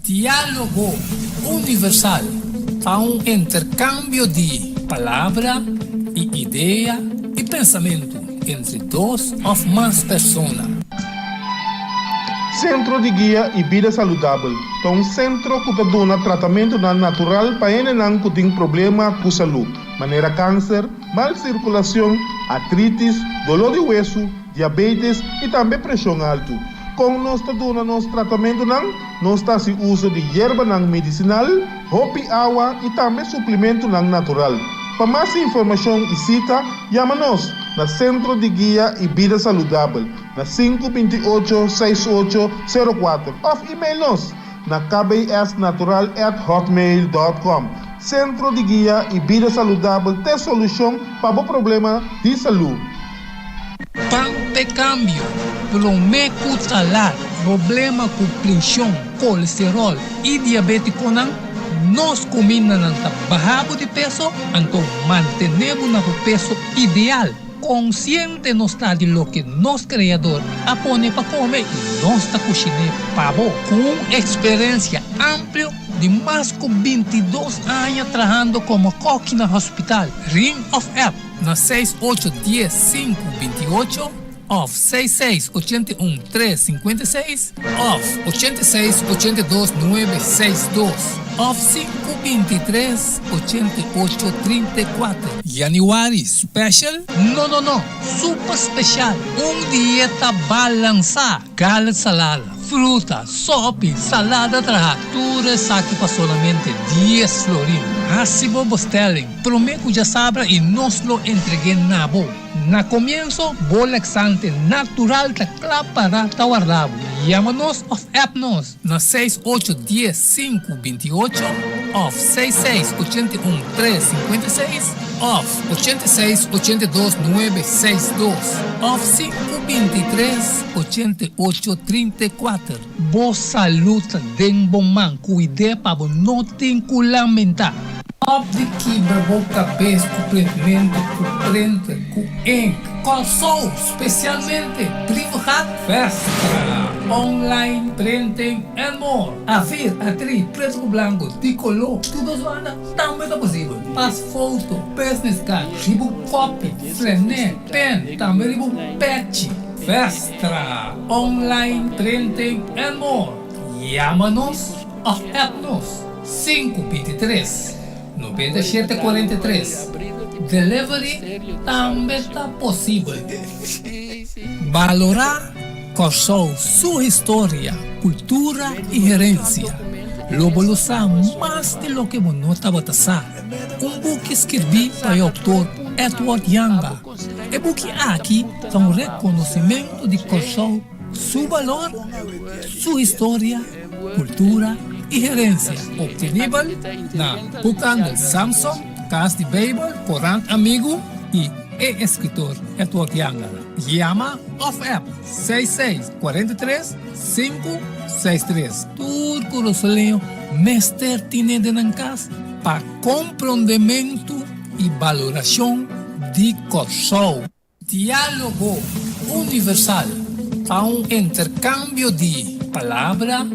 Diálogo universal para un intercambio de palabra y idea y pensamiento entre dos o más personas. Centro de Guia e Vida Saudável é um centro que dá tratamento natural para quem que tem problema com saúde, maneira câncer, mal circulação, artrites, dolor de hueso, diabetes e também pressão alta. Com nós dando nosso tratamento, nós está se uso de erva medicinal, roupa e água e também suplemento natural. Para mais informação e cita, chama-nos na Centro de Guia e Vida Saudável, na 528-6804, ou e-mail-nos na kbsnatural@hotmail.com. Centro de Guia e Vida Saudável tem solução para o problema de saúde. Pampe cambio, prometo talar, problema com pressão, colesterol e diabetes nós combinamos bajamos de peso, então mantenemos o peso ideal. Consciente não está de lo que nosso criador apone para comer e nossa cozinha pavo com experiência ampla de mais de 22 anos trabalhando como coque no hospital. Ring of App na 6810-528 of 6681-356 of 8682-962 of 523-8834. January Special? No. Super Special. Dieta balançada. Carne salada, fruta, sopa, salada tudo aqui para solamente 10 florins. Assim vos telling. Prometo já sabra e nós lo entreguei na boa. Na comienzo, laxante natural para guardado. Llámanos of appnos na 6810-528 of 6681-356 of 8682-962 of 523-8834. Boa saúde den bom man, cuide para não ter que lamentar. De quebra boca cabeça com preenchimento, com prenda, com ink, com sol, especialmente privado festa, online printing and more. A ver, atriz, preto branco, de color, tudo isso também é possível. As fotos, business card, ribo copy, flané, pen, também ribo patch, festa, online printing and more. Chama-nos ou app-nos 523 9743. Delivery também está possível. Valorar Corsou sua história, cultura e gerência. Lobo lo sabe mais de lo que você estava pensando. Book que escrevi para o autor Edward Yanga. E book aqui é reconhecimento de Corsou, seu valor, sua história, cultura e gerência. Obtenível na Bucan Samsung, Casa de Babel, Corant Amigo e escritor Edward Yanga. Llama of App 6643-563. Turco Rosoleo, Mester Tinende Nancas, para compreendimento e valoração de Corsou. Diálogo universal para intercâmbio de palavra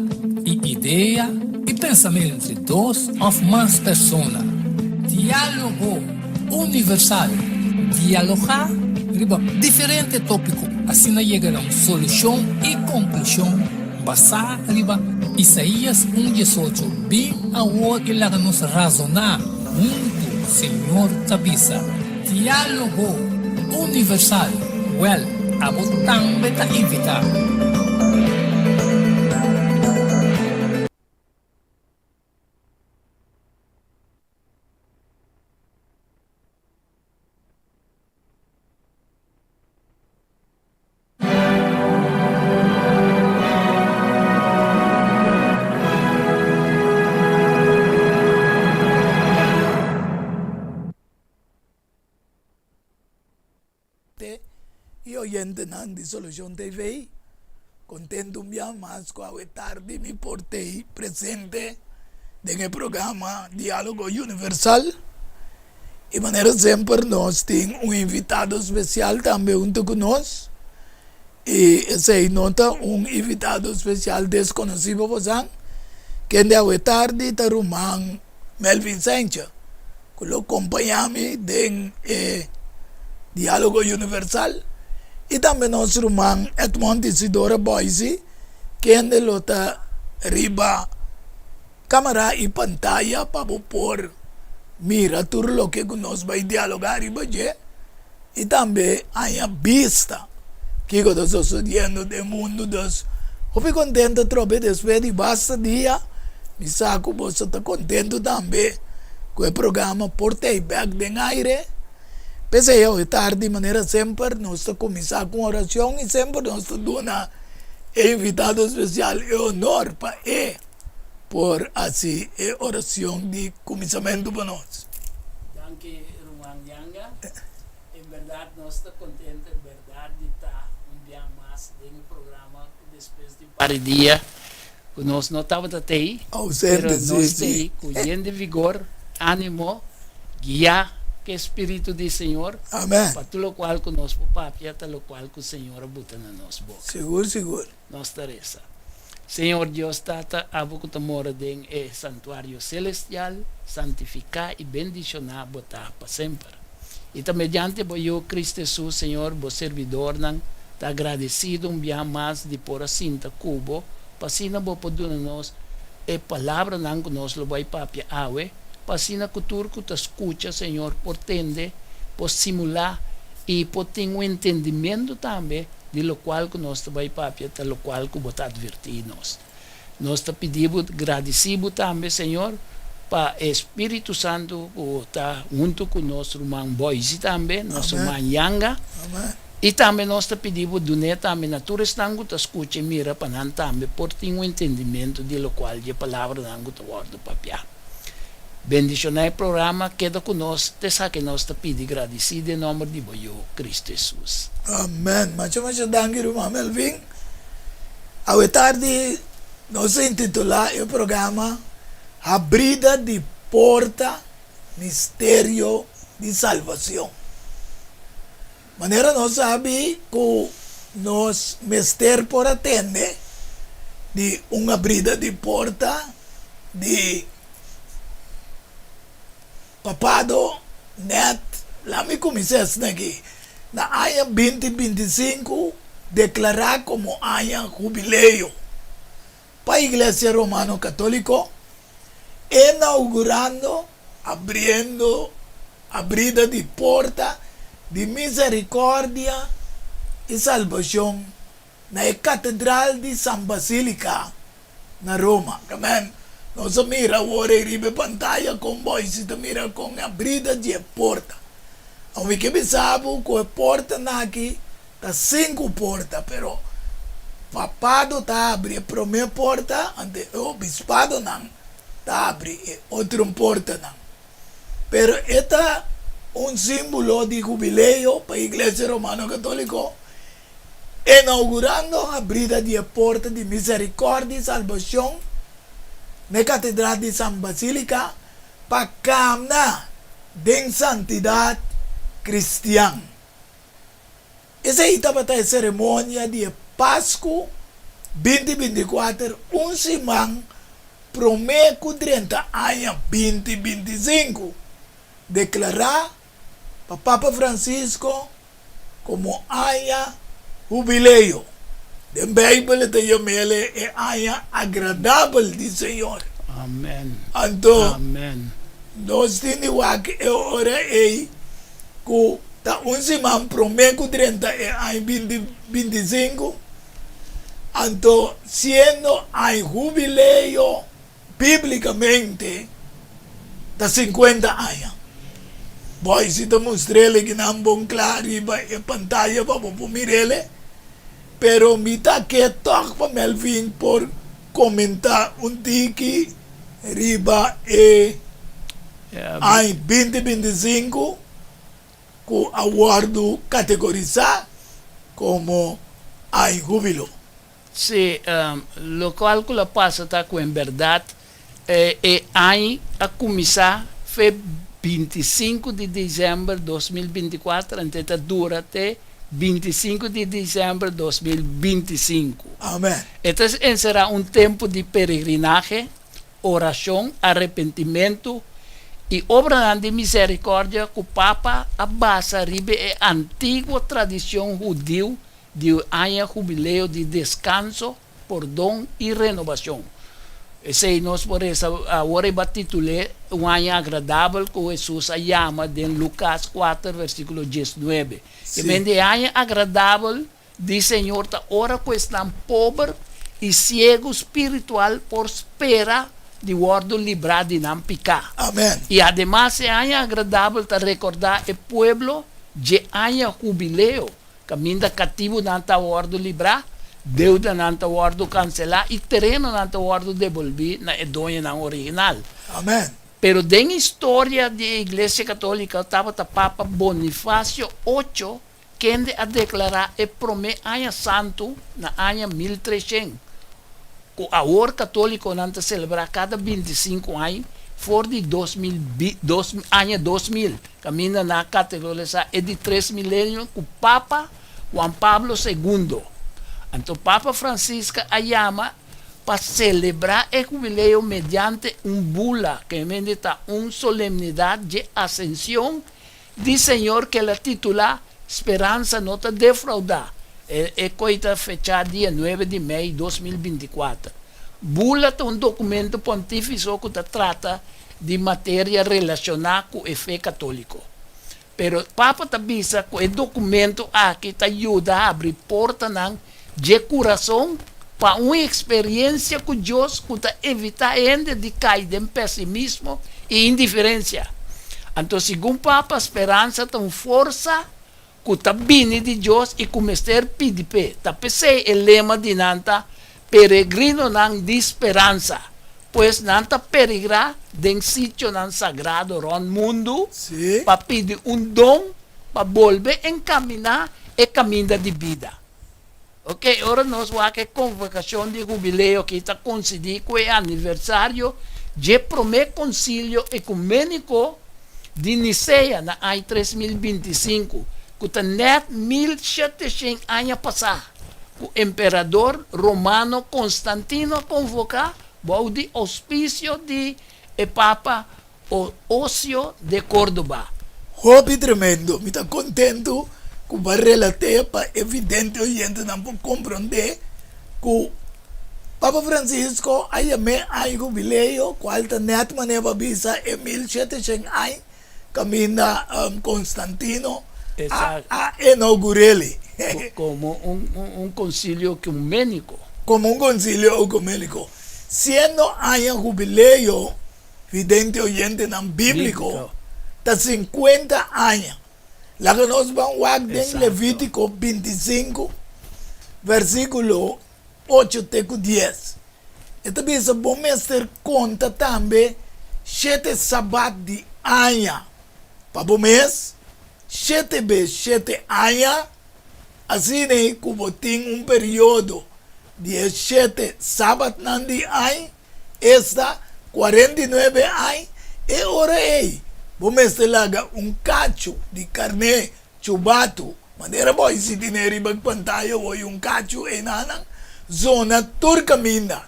e ideia e pensamento entre dos ou mais pessoas. Diálogo universal. Dialogar diferente tópico, assim chegar a uma solução e conclusão basada em Isaías 1:18. Bem ao que lá nos razonar junto, Senhor Tabisa. Diálogo universal. A também está invitado. E oyente nan di Solution TV, contento mais com a tarde me portei presente no programa Diálogo Universal. E maneira sempre nós temos invitado especial também junto conosco. E esse nota invitado especial desconhecido, Kende awe tarde tarumang Melvin Sencha. Kulo kompanyami den Diálogo Universal. E também nós rumang Edmond Isidora Boise, kende lota riba cámara e pantalla para por mira tudo lo que nós vai dialogar riba je. E também há vista que eu estou sucedendo do mundo dos. Eu fico contente trobe depois de basta dia. Me saco você está contente também com o programa Portei Back den Aire. Pese eu estar de maneira sempre nós está começar com oração e sempre nós está dando invitado especial e honor para por assim oração de começamento para nós. Danke, Roman Yanga. En verdad, nós estamos contentes, en verdad, de estar dia mais no programa depois de par dia. Nós não estávamos até aí, Ausente, mas nós sim. colhendo vigor, ânimo, guiar que o Espírito do Senhor, Amém. para tudo o qual que nós papia, tudo o qual que o Senhor bota na nossa boca. Seguro, seguro. Nós taresa. Senhor Deus, tata, abo que mora em santuário celestial, santificar e bendicionar, botar para sempre. E também mediante eu, Cristo Jesus, Senhor, o servidor, está agradecido dia mais de por assim, cubo, para assim não poder nós, e palavra não que nós lo vai papia awe, para assim na cultura que tu escuta, Senhor, por tende, por simular e por ter entendimento também de lo qual que nós vai papia, de lo qual que botar advertir nós. Nós te pedimos, agradecido também, Senhor, para o Espírito Santo que está junto com nosso irmão Boise também, nosso irmão Yanga. Amém. E também nós te pedimos, Duné, também na tua estão que escute e mira para nós também, por ter entendimento de lo qual a palavra não te guarda papia. Bendicionar o programa, queda conosco, te saque nós te pedimos, agradecido em nome de Cristo Jesus. Amém. Macho danke, irmão Melvin. Hoje tarde, nós intitular o programa Abrida de Porta, Mistério de Salvação. Maneira nós sabe que nós mistério por atender de uma abrida de porta de papado net lá me comecei aqui na área 2025 declarar como área jubileu para a Igreja Romano Católico inaugurando abrindo abrida de porta de misericórdia e salvação na Catedral de San Basílica na Roma. Amém. Nós mira agora ribe pantalla com voz e mira com abrida de porta. Ao que sabe que a porta aqui tá 5 portas, pero papado tá abre a primeira porta, ante o bispado não tá abre outra porta não. Pero esta símbolo de jubileo para a Igreja Romana Católica, inaugurando a abrida de porta de misericórdia e salvação na Catedral de San Basílica para caminhar de santidade cristã. Essa aí estava a cerimônia de Páscoa 2024, semana prometo 30 anos 2025, declarar para Papa Francisco como aya jubileo. De Bíblia te chama-lhe é aya agradável de Senhor. Amém. Então, Amém. nós temos que ora aí que tá semana prometo 30 anos 2025. Então, sendo a jubileo biblicamente da 50 anos. Boy, se te mostrele que não bom claro e pantalla para mirele, pero me tá que toque para Melvin por comentar tiki riba em 2025 que aguardo categorizar como em júbilo. Sí, lo cual que la pasa está con en verdad hay a começar foi 25 de dezembro de 2024, até dura até 25 de dezembro de 2025. Amém. Então será tempo de peregrinaje, oración, arrepentimiento y obra de misericordia que o Papa abasa ribe a antigua tradición judía de año jubileo de descanso, perdón y renovación. Ese nos por eso ahora va a titular un año agradable que Jesús llama en Lucas 4, versículo 19. Sí. Y de año agradable, dice Señor, ahora que están pobres y ciegos espiritual por espera de guardo librar de não picar. Amén. Y además es año agradable para recordar el pueblo de año jubileo, caminda cativo nanta guardo librar, deuda nanta guardo cancelar y terreno nanta guardo devolver na edonha original. Amén. Pero en historia de Iglesia Católica estaba el Papa Bonifacio VIII quien a declarar el primer año santo na año 1300. A hora católico não celebra cada 25 anos, for de 2000, caminha na categoria de 3 milênios, o Papa Juan Pablo II. Então, o Papa Francisco a chama para celebrar o jubileu mediante bula, que é uma solemnidade de ascensão do Senhor que ela titula Esperança Nota Defraudar. É coisa fechada dia 9 de maio de 2024. Bula é documento pontifício que trata de matéria relacionada com a fé católica. Pero o Papa também diz que o documento aqui ajuda a abrir porta de coração para uma experiência com Deus que evita ainda de cair em pessimismo e indiferença. Então, segundo o Papa, a esperança tem força que viene de Deus e começar a pedir. Tapese o lema de nanta, peregrino de esperança, pois nanta peregrar de sítio sagrado no mundo, Sí. para pedir dom, para volver a encaminar e caminho de vida. Ok, agora nós vamos a convocação de jubileu que está coincidindo com o aniversário do primeiro concílio ecumênico de Nicea, na ano 3025. Que net 1700 anos passados, o imperador romano Constantino convoca o de auspício de Papa Ocio de Córdoba. Hobby tremendo. Me está contento que vai relatar para evidente o gente não pode compreender que o Papa Francisco aí a jubileu, qual está net maneira bisa em 1700 anos, caminha Constantino a inaugurarle. Como un concilio ecuménico. Como un concilio ecuménico. Siendo año jubileo, vidente oyente nan bíblico, está 50 años. La que nos van a en Levítico 25, versículo 8 teco 10. Esta vez vamos a hacer conta también 7 sabat de año. Para o mês, 7 vezes 7 anos, assim como tem período de 7 sábados de ano, esta 49 anos, e ora aí, vamos lagar cacho de carne chubato, maneira boa, se tem riba pantalla, ou cacho em nana, zona turcamina,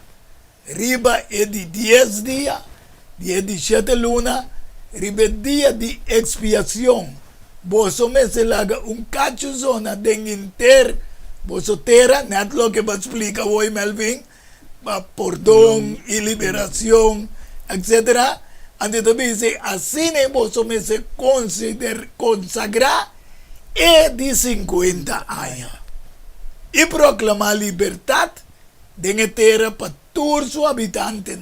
riba é de 10 dias, dia de 7 luna, riba dia de expiação. Boso me se laga cacho zona den inter boso terra, net lo que va explica hoy Melvin, perdón y liberación, etc. Antes de dice, así ne boso me se consagra e de 50 años. Y proclama libertad de terra para todos sus habitantes.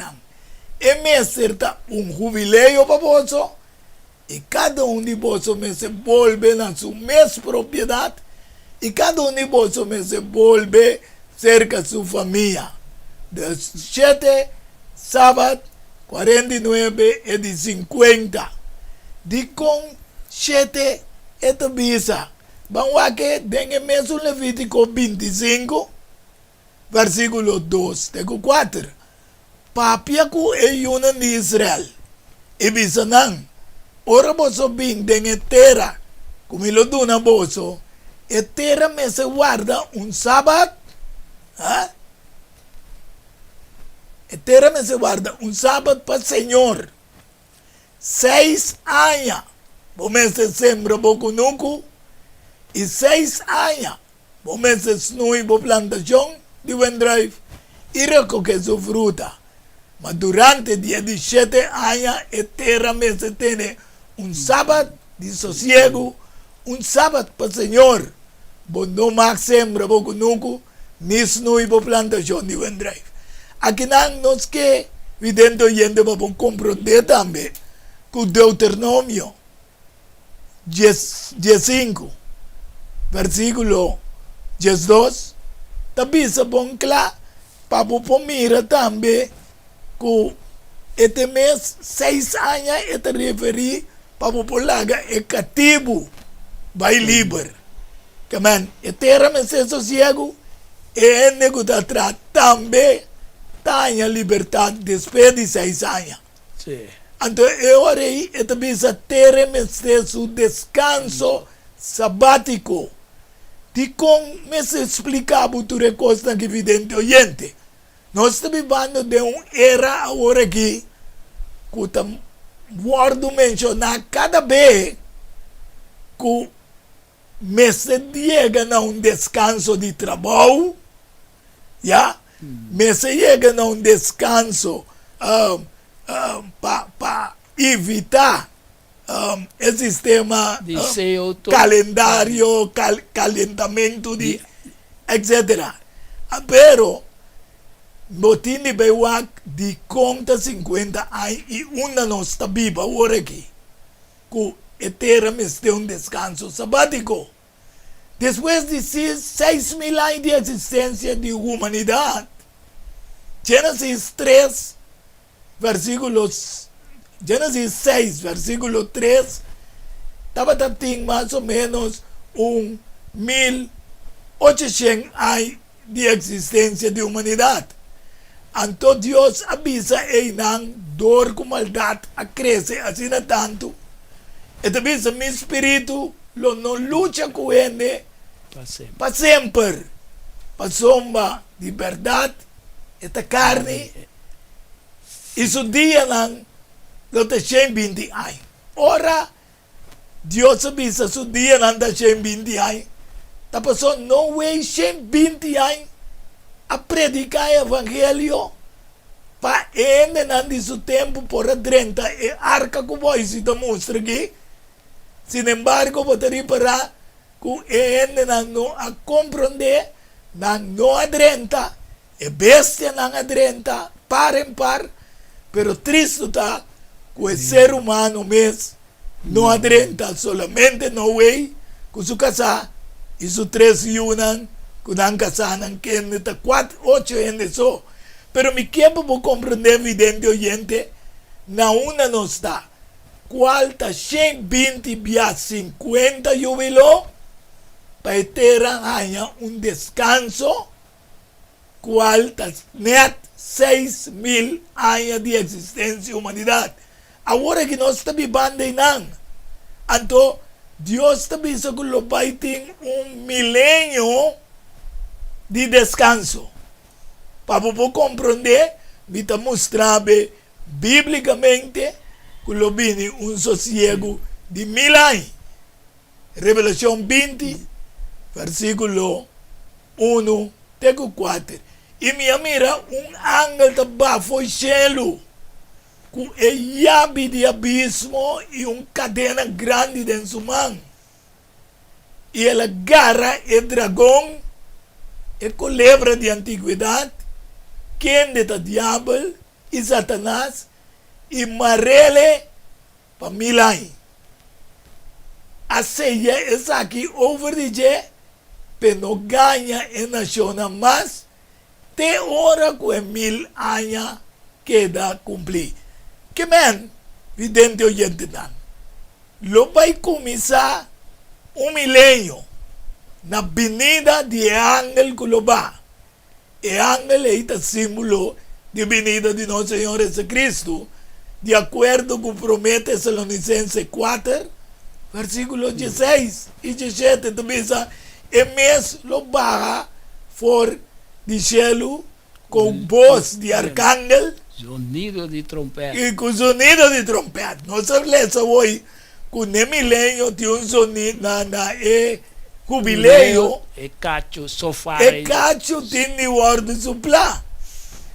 E me acerta jubileo para boso. E cada de vosotros se vuelve a su mesma propiedade, e cada de vosotros se vuelve cerca de su familia. De 7 sábado, 49 e de 50. De com 7 esta visa. Vamos a que den mesmo Levítico 25, versículo 2, teco 4. Papiaku e una de Israel. E visa não. Ora boso bin den terra, come lo dona boso, e terra me se guarda un sabat, Etera me se guarda un sábado para el Señor. 6 años. Vos me se sembra boco nuco. Y 6 años. Vos me se snui bo plantación de Wendrive. Y recoge su fruta. Mas durante 17 años, Etera me se tiene un sábado de sosiego. Un sábado para el Señor. Vos no más sembra boco nuco. Ni snui bo plantación de Wendrive. Aqui nós que videndo yendo para compreender também que o Deuteronômio 15, versículo 12, também se bom claro para mira também que este mês 6 anos é referir para populaga é cativo vai livre que man eterna me se sossego é negociar também tenha liberdade depois de 6 anos. Sí. Então, eu orei e também ter seu descanso sabático. De como me se explicava tudo coisa que evidente oyente. Nós estamos vivendo de uma era agora aqui que eu guardo mencionar cada vez que me se chega a um descanso de trabalho, já? Me se chega a um descanso para evitar o sistema calendário, calentamento, de, etc. Pero, botin de bewak de conta 50 anos e uma não está viva agora aqui. Que eternamente tem um descanso sabático. Depois de 6.000 anos de existência de humanidade, Gênesis 3, Gênesis 6, versículo 3, estava tendo mais ou menos 1.800 anos de existência de humanidade. Então Deus avisa e não dor com maldade a crescer assim tanto. E também meu espírito não luta com ele para sempre. Para sombra de verdade, esta carne, isso dia não, não tem 120 anos. Ora, Deus avisa que o dia não tem 120 anos. A pessoa não é 120 anos a predicar o evangelho para ele não de seu tempo por 30 e arca com voz e mostra aqui. Sin embargo, poderia parar que ele não a compreender, não adrenta, e bestia não adrenta, par em par, pero triste está que o ser humano mesmo não adrenta, solamente não é com seu casar e seus 3 yunan, que não casaram, que está 4, 8 anos só. Pero me quero para compreender, evidente, oyente, não está. Qual está 120 via 50 jubilou para ter descanso, qual está net 6.000 anos de existência da humanidade. Agora que nós estamos vivendo não, então Deus está dizendo que vai ter milênio de descanso. Para poder compreender, me está mostrando biblicamente que lo viene sossego de 1000 anos. Revelação 20, versículo 1, texto 4. E me mira ángel de baixo do céu, com a llave de abismo e cadena grande em sua mão. E ela agarra o dragão, a culebra de antiguidade, quem é o diabo e Satanás, e marrele para 1000 anos. A ceia é aqui over de dia, pero não ganha em nação mais, te hora que 1000 anos queda cumprir. Que men, vidente oyente não. Lo vai começar milênio na venida de ángel que lo va. E ángel é símbolo de venida de nosso Senhor Jesus Cristo, de acordo com promete Tessalonicenses 4, versículo 16 e 17, também diz, e mesmo lo barra for de cielo, con voz de arcángel Sonido de trompeta. y con sonido de trompeta. No se le hoy con el milenio de un sonido jubileo. E cacho, sofá. El cacho tiene orden supla.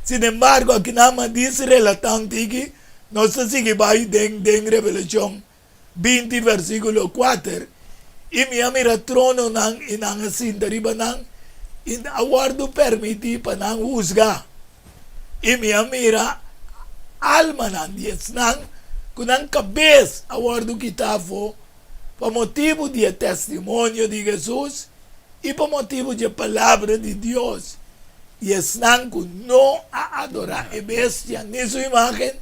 Sin embargo, aquí nada más dice relatante que no sé si que va en Revelación 20 versículo 4. Y mira trono nang inang asin dari banang in awardo permiti panang husga. Y mira alma nang dies nang kunang kabes awardo kitafo pa motivo de testimonio de Jesús y pa motivo de palabra de Dios. Y es nang kun no a adorar a bestia ni su imagen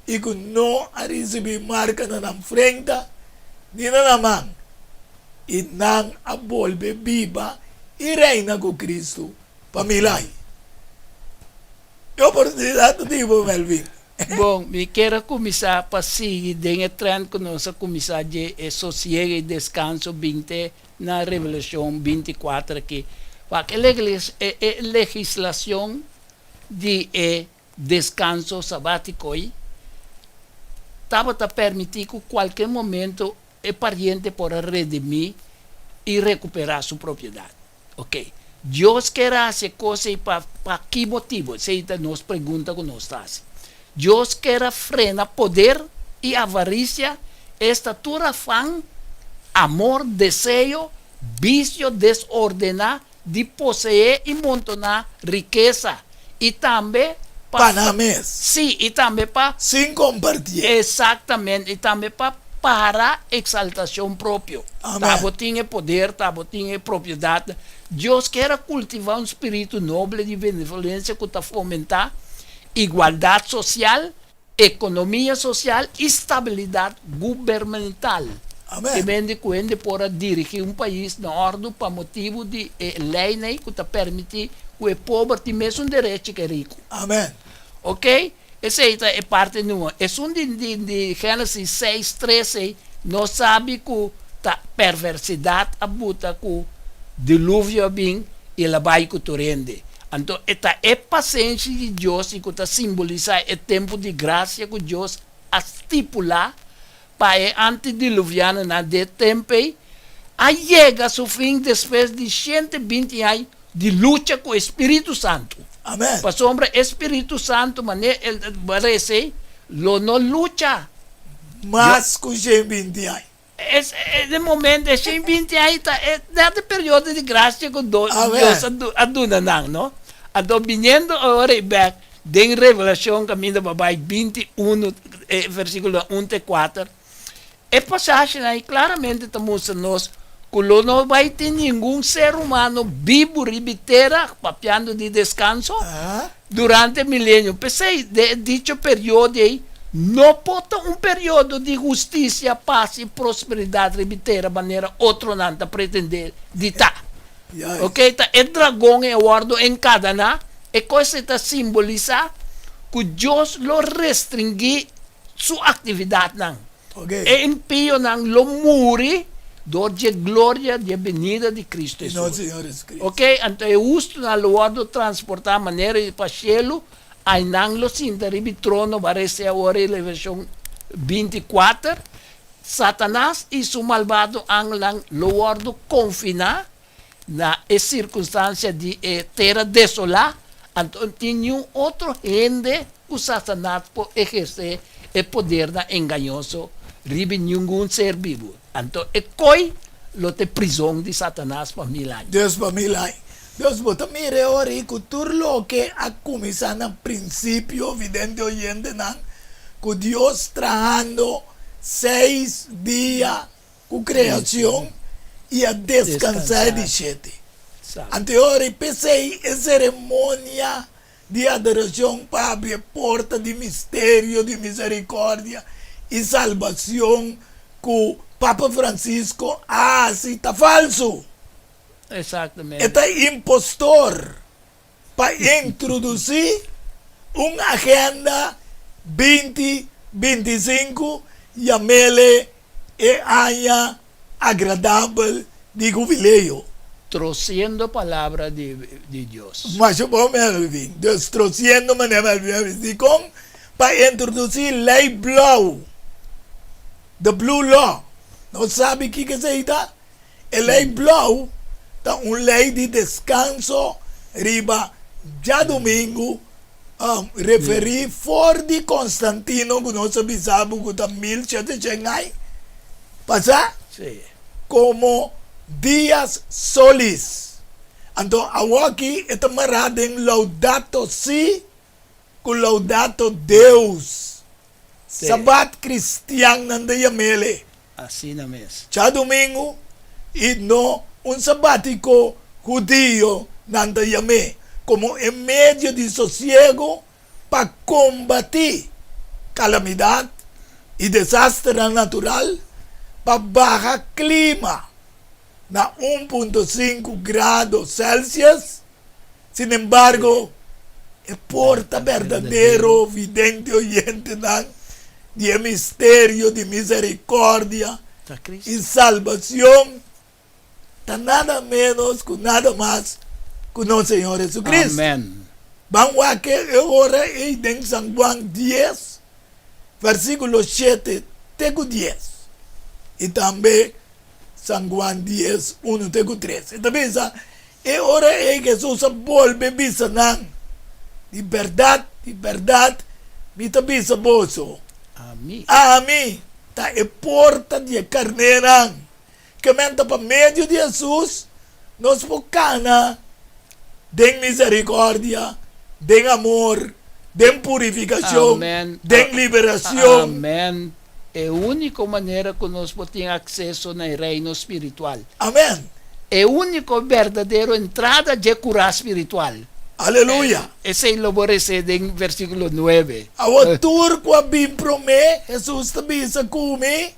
y kun no a recibir marca na nang frente ni na naman. Y nang a volver viva y reina con Cristo pamilay. Oportunidad tipo Melvin. Bom, me quero começar a seguir dentro do trem que nós começar de sossego e descanso 20 na Revelação 24 aqui. Porque a legislação de descanso sabático estava a permitir que qualquer momento o pariente possa redimir e recuperar sua propriedade. Ok? Deus quer fazer coisas para que motivo? Se nos pergunta que nós fazemos. Deus quer frenar poder e avarícia, estatura, fã, amor, desejo, vício, desordenar, de possuir e montonar riqueza. E também Panamés. Sim, e também para Sin compartir. exatamente, e também para exaltação própria. Amém. Tabo tinha poder, tabo tinha propriedade. Deus quer cultivar um espírito nobre de benevolência que está fomentar igualdade social, economia social e estabilidade governamental. Amém. E vende quando para dirigir país na ordem para motivo de lei que está permitir que o pobre tenha mesmo direito que rico. Amém. Ok? Essa é parte número. É de Gênesis 6:13. Nós sabemos que a perversidade abuta com o dilúvio bem e ela vai com o torrente. Então, esta é paciência de Deus que está simbolizar o tempo de graça que Deus estipula para o antediluviano na de tempo. Aí chega a seu fim depois de 120 anos de luta com o Espírito Santo. Amém. Para sombra Espírito Santo, mané, parece, lo no lucha. Mas com 20 anos. De momento, 120 anos, é dado período de graça que Deus aduna, não? Então, vindo agora, em Revelação, caminho para 21, versículo 1 e 4, é passagem aí, claramente, estamos nós, que não vai ter nenhum ser humano vivo, ribiteira, papiando de descanso, durante o milênio. Pensei, dicho período aí, não pode um período de justiça, paz e prosperidade ribiteira, maneira outro não está pretender de estar. Ok? Tá, o dragão é o ordo encadenar, e coisa está simbolizar que Deus lo restringi sua atividade, não. Okay. E impio não lo muri, do de glória de venida de Cristo Jesus. Nosso Senhor Jesus Cristo. Ok? Então, é justo na ordo transportar maneira para o cielo, aí não lo sinta ribi trono, parece agora em Revelação 24, Satanás e seu malvado anjo lo ordo confinar na circunstância de terra desolada. Então, tinha outro gente que Satanás pode exercer o poder enganoso, ribi nenhum ser vivo. Então, é coi lo te prisão de Satanás para 1000 anos. Deus para 1000 anos. Deus bota mire ora e lo que a começar no princípio, evidente oyente, que Deus trajando 6 dias com criação e a descansar de 7. Anterior, pensei em cerimônia de adoração para abrir porta de mistério, de misericórdia e salvação que o Papa Francisco assim está falso. Exatamente. Está impostor para introduzir uma agenda 2025 e a mele é aia agradável de jubileu. Trociendo palabra de Dios. Mas eu vou me destrociendo maneira de com para introduzir lei blue, the blue law. Não sabe o que é isso? A lei blue tá lei de descanso riba já domingo referi for de Constantino que nós sabemos que tá 1700 passa Sí. como dias solis. Então, aqui é marado em Laudato Si com Laudato Deus. Sí. Sabat cristiano nanda yamele. Assim na mesa. Já domingo, e no sabático judío nanda yame. Como em meio de sossego para combater calamidade e desastre natural para baixar clima na 1.5 graus Celsius. Sin embargo, é porta verdadeiro, vidente, oyente de mistério de misericórdia Tá Cristo. e salvação, tá nada menos que nada mais que nosso Senhor Jesus Cristo. Amém. Vamos aqui agora em São Juan 10, versículo 7 até 10. E também São Juan 10, 1 até 3. Então, pensa, é hora em que Jesus volve a visar de verdade, me tabisa bolso. Amém. A mim, tá é porta de carneira, que menta para meio de Jesus, nos focana, de misericórdia, de amor, de purificação, Amém. de liberação. Amém. É a única maneira que nós podemos acesso no reino espiritual. Amém. É a única verdadeira entrada de curar espiritual. Aleluia. Esse é o laborecer em versículo 9. A autor com a Bíblia, Jesus também se come,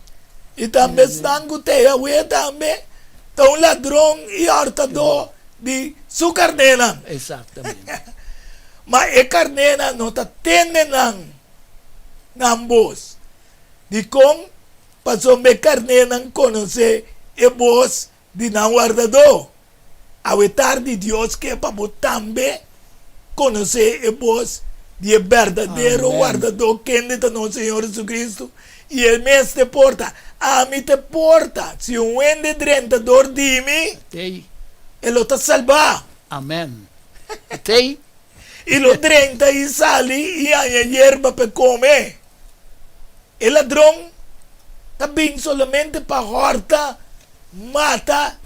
e também estão com teia, também, então ladrão e hortador de sua carneira. Exatamente. Mas a carneira não está tendo ambos. De como passou a carneira conhecer a voz de não guardador. Ao etar de Deus que é para também conhecer a voz de verdadeiro Amém. guardador que é de nosso Senhor Jesus Cristo. E ele mesmo te porta. A mim te porta. Se um ende drentador de mim, Tem. ele está salvar. Amém. Tem. E lo drenta e sali e a hierba para comer. El ladrão está bem solamente para horta, mata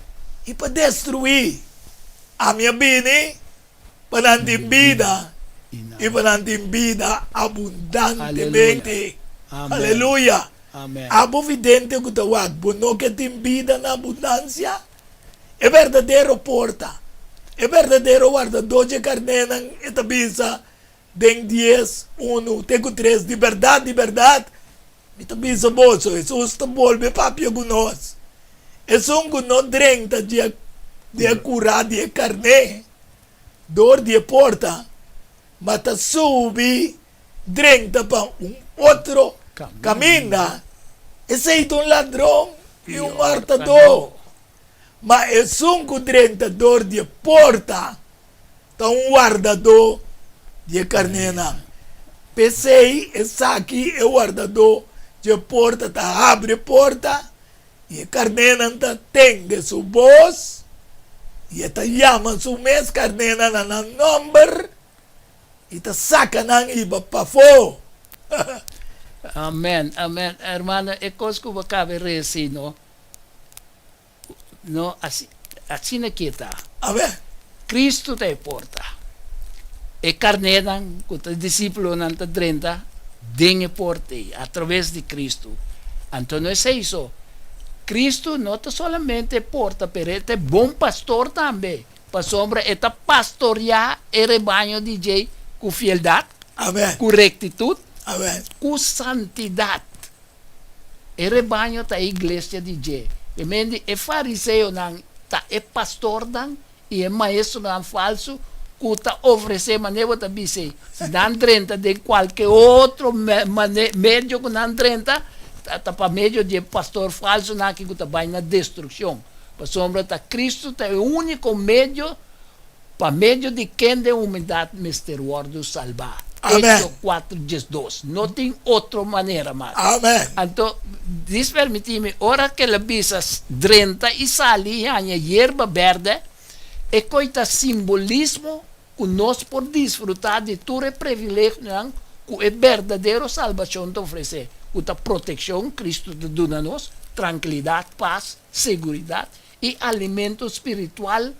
e para destruir. A minha bini para não ter vida e para não ter vida abundantemente. Amém. Aleluia. Amém. Abo vidente que tawag, não que tem vida na abundância. É verdadeiro porta. É verdadeiro guardador de carneira e tabisa den 10, 1, tenho 3, de verdade, e tabisa bolso, Jesus está volve papia com nós. É só que não drenta de curar de carne, dor de porta, mas tá subi, drenta para outro caminho. Esse é um ladrão e um matador. Mas é só que drentador de porta, tá guardador de carneira. Pensei, essa aqui é o guardador de porta, tá abre porta, e a carneira tá tem de sua voz, e tá chama sua mesma carneira na número, e tá saca na iba para fora. Amém. Amém. Hermano, é coisa que eu acabei de dizer, não? Não, assim aqui está. Amém. Cristo te porta. E carneira, que os discípulos não te drenta, dengue porte, através de Cristo. Então, não é isso. Cristo não te solamente porta, mas ele é bom pastor também. Para sombra, ele pastorear o rebanho de Jay com fieldade, Amém. com rectitude, Amém. com santidade. O rebanho está a igreja de Jay. E fariseu não tá é pastor não e é maestro não falso que está oferecendo maneira de dizer se não drenta de qualquer outro médio que não drenta tá para meio de pastor falso não que está vai na destruição Para sombra está Cristo, é o único meio, para meio de quem de humanidade misterioso salvar. Amém. Hecho 4:12. Não tem outra maneira mais. Amém. Então, permite-me, ora que a bisa 30 e sali a hierba verde, e coita simbolismo que nós por desfrutar de todo o privilégio que é verdadeiro salvação te oferece. Que a proteção Cristo te dá a nós, tranquilidade, paz, segurança e alimento espiritual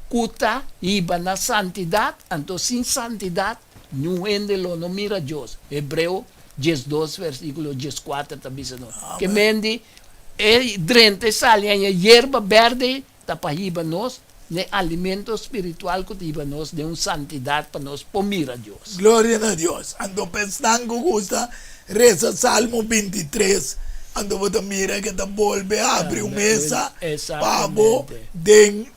que está iba na santidade. Então, sem santidade, não mira Deus. Hebreu 12, versículo 14, está dizendo. Que mende, e drente sale a hierba verde, está para iba nós, de alimento espiritual que iba nós, de uma santidade para nós, por mira Deus. Glória a Deus. Ando pensando que gusta, reza Salmo 23. Ando você mira que te volve a abrir uma mesa, pavo, den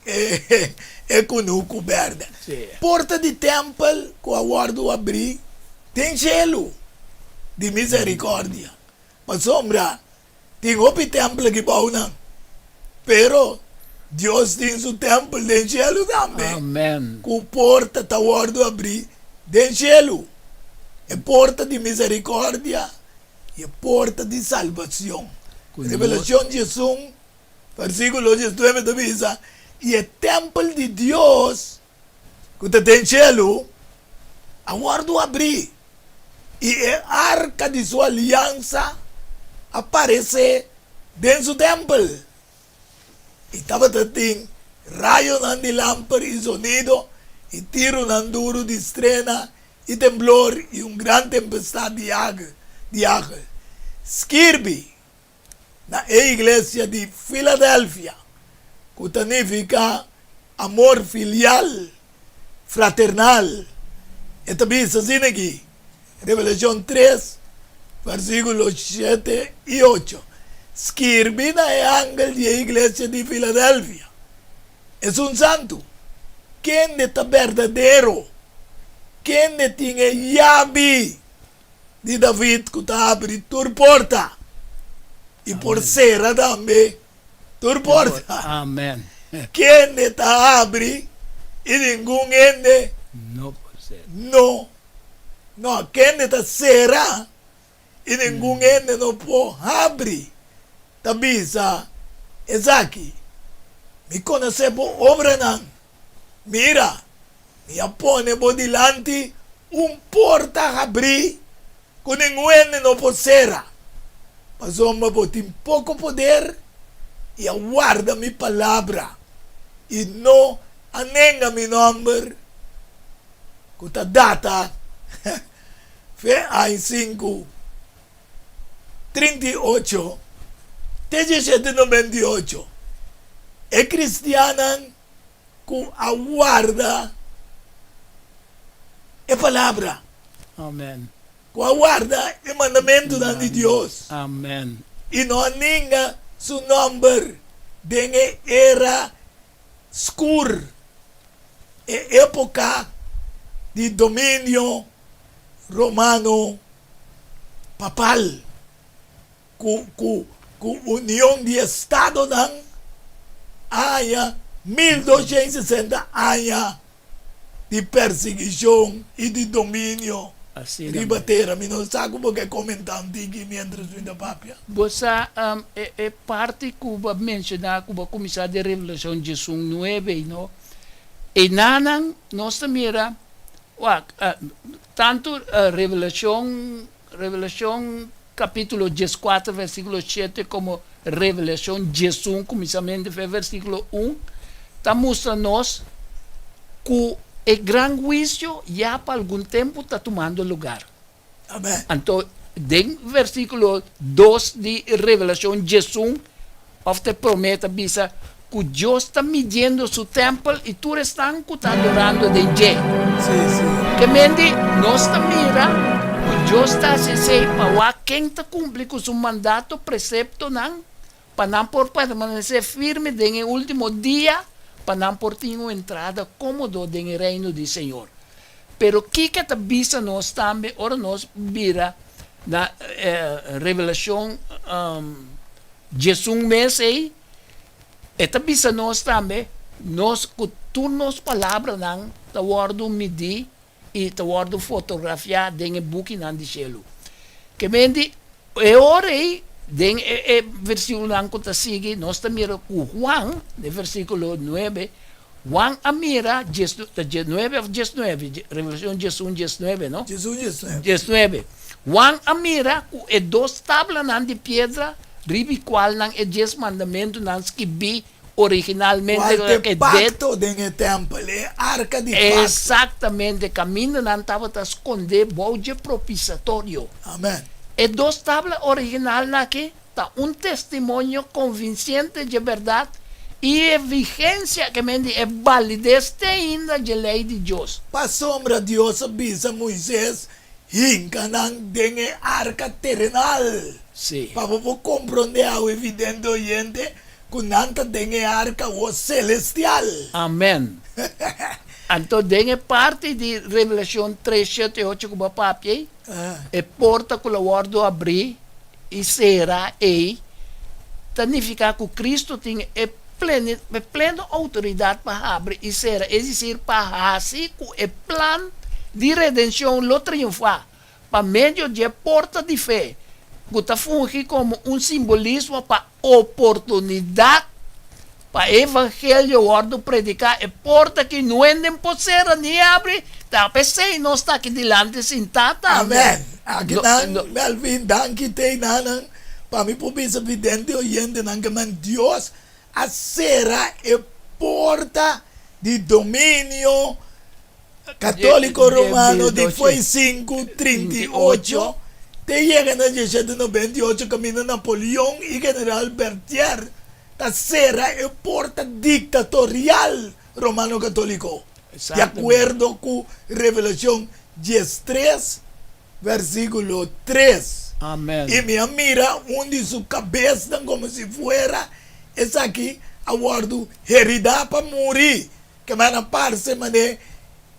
econuco verde. Sim. Porta de templo, que aguardo abrir, tem gelo de misericórdia. Mas sombra, tem outro templo que pau não. Pero, Deus tem seu templo de gelo também. Amém. Com porta está guardo abrir, de gelo. É porta de misericórdia e é porta de salvação. Revelação de Jesus, versículo 19 diz, e é templo de Deus, que tem gelo, aguardo abrir. E a arca de sua aliança aparece dentro do templo. E estava tem raio de lâmpada e sonido, e tiro duro de estrena, e temblor, e grande tempestade de água. Escreve na igreja de Filadélfia, que significa amor filial, fraternal. E também assim aqui, Revelação 3, versículos 7 e 8. Escreve na ángel da igreja de Filadélfia. É um santo. Quem é verdadeiro? Quem tinha chave de David que está abrindo tua porta? E por ser também tua porta. Amém. Quem está abrindo e ninguém ende? Não pode ser. Não. Não, quem está será e ninguém ende não pode abrir. Tabisa, Ezaki, me conhece por obra não. Mira, me apone por delante porta a abrir, que ninguém não pode ser. Mas homem tem pouco poder e aguarda minha palavra e não anega meu nome, que está data, fé em 5, 38, 1798. É cristiana que aguarda a palavra. Amém. Que aguarda o mandamento de Deus. Amém. E não aninga seu nome de era escura. É época de domínio romano papal. Com união de Estado não há 1260 anos de perseguição e de domínio. Assim Ribateira, me não sabe como é comentar aqui mientras vinda papia. Você é parte que vai mencionar que vai começar de Revelação de Jesus 9, não? E nanan nós mira, tanto Revelação capítulo 14, versículo 7, como Revelação de Jesus, começamento de versículo 1, está mostrando-nos que o grande juízo já para algum tempo está tomando lugar. Amém. Então, em versículo 2 de Revelação de Jesus, te promete bisa que Deus está medindo seu templo e tu estás adorando de Ele. Sim. Que mente, nós mira que Deus está se para quem está cumprir com seu mandato, precepto, não, para não permanecer firme no último dia, para não ter uma entrada cômoda no reino do Senhor. Pero que está vista nós também, ora nós vira na Revelação Jesus mesmo aí, Esta bisa nós também, nós turnos palavras não, tá word midi e tá word fotografia dentro book não de selo. Que mendi orei dentro versículo não que tá sigue, nós também o Juan, de versículo 9, Juan amira 9 of 19, Revelação 19, não? Jesus, né? 19. Juan amira e dos tablas nan de pedra, ribi qual nang e 10 mandamento nan skibi originalmente Qualche pacto dentro templo, arca di pacto. Exactamente, caminho nan tava ta esconder boje propiciatorio. Amen. E dos tablas original na que ta un testimonio convincente de verdade e vigência que mendi é validez ainda de lei de Deus. Pa sombra Dios avisa Moisés, hinca nang dentro arca terrenal. Sim. Para você compreender ao evidente oyente, que nanta dentro arca o celestial. Amém. Então, dengue parte de Revelação 3, 7 e 8 que o papai e porta que o guardo abrir e será e significa que Cristo tem plena autoridade para abrir e será, é dizer, para assim que o plano de redenção lo triunfar para meio de porta de fé que está fungindo como simbolismo para oportunidade para o evangelho ordo predicar é porta que não é nem possera nem abre tá pensei não está aqui delante sentada. Amém. Aqui não Melvin danke te nanan para mim por bisa evidente oyente nan que Deus a será e porta de domínio católico romano de foi 538 te llega na 1798 caminho Napoleão e General Berthier ta será e porta dictatorial romano católico de acordo com Revelação 13 versículo 3. Amém. E me mira onde sua cabeça como se fuera essa aqui a guardo herida para morrer que mana parse mané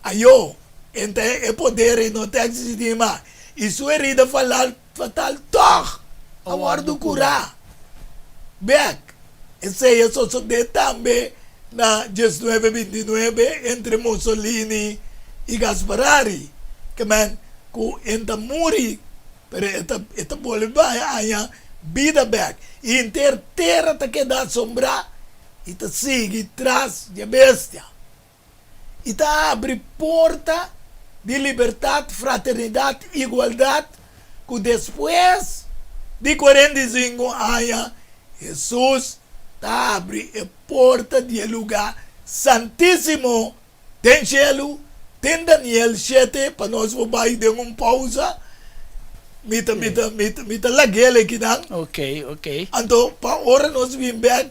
ayo ente é poder e não tem sistema e sua herida fatal toch a guardo curar back esse é só de também na 1929 entre Mussolini e Gasparri que man ku enta muri pero esta vuelve a vida back e terra te queda sombra e te sigue tras de bestia e te abre porta de liberdade, fraternidade, igualdade que depois de 45 anos Jesus te abre a porta de lugar santíssimo tem cielo tem Daniel 7 para nós vamos dar uma pausa mita lagele aqui não ok então para ora nós vim back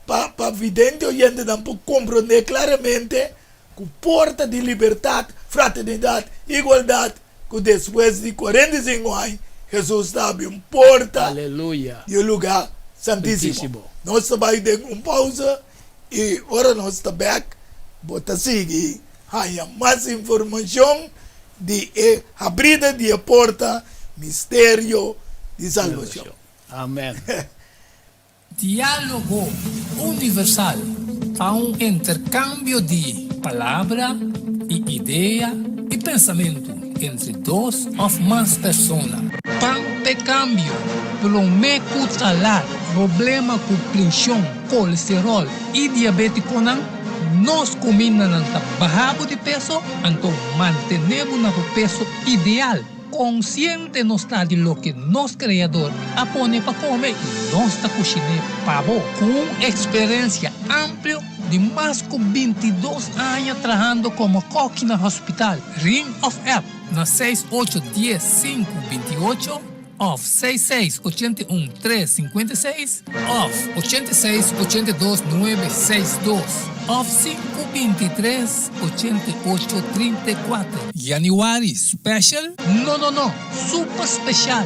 para vidente oyente não para compreender claramente que porta de liberdade, fraternidade, igualdade que depois de 45 anos Jesus abre uma porta aleluia de lugar santíssimo. Nós vamos dar uma pausa e ora nós está back bota seguir há mais informação de abrida de porta mistério de salvação. Amém. Diálogo universal há intercâmbio de palavra e ideia e pensamento entre duas ou mais pessoas. Para câmbio, prometo tratar problema com pressão, colesterol e diabetes nós combinamos bajar de peso, então mantenemos o peso ideal. Consciente não está de lo que nosso criador apone para comer e nossa cozinha pavo com experiência ampla de mais de 22 anos trabalhando como coque no hospital Ring of App na 6810 528 of 6681 356 of 86 82 962 of 523 88 34 January special? No, super special.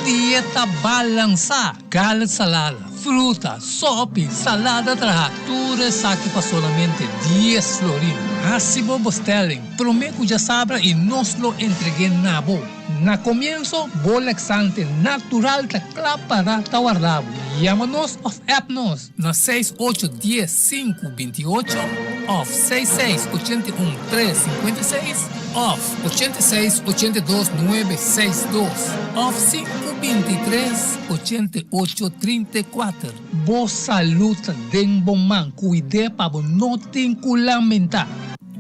Dieta balançada, carne salada, fruta, sopa, salada traja, tudo isso aqui para solamente 10 florins. Hasibo Bostelling, prometo ya sabra y nos lo entregué nabo. Na comienzo, bolexante natural ta para tawarlabo. Llámanos of appnos na 6810-528 of 6681-356 of 8682-962 of 523-8834. Bo salud den bom man, cuide pa bo no tin kulamenta.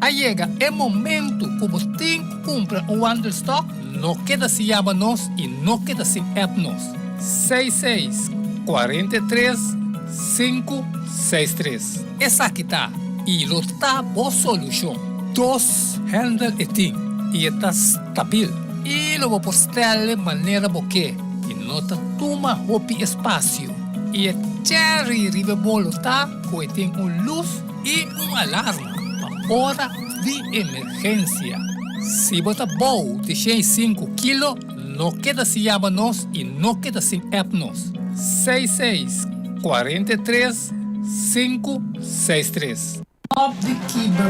Llega el momento como tem que comprar o understock, no queda sin llámanos y no queda sin appnos. 66 43 563. Esa aquí está. Y lo está por solución. 2 handle etin. Y está stabil. Y lo voy a postar de manera boque. Y no te toma hopi espacio. Y el cherry ribebolo está que tiene una luz y una alarma. Hora de emergencia. Si bota bow de 5 kilos, no queda sin llámanos y no queda sin appnos. 66 43 563. Optic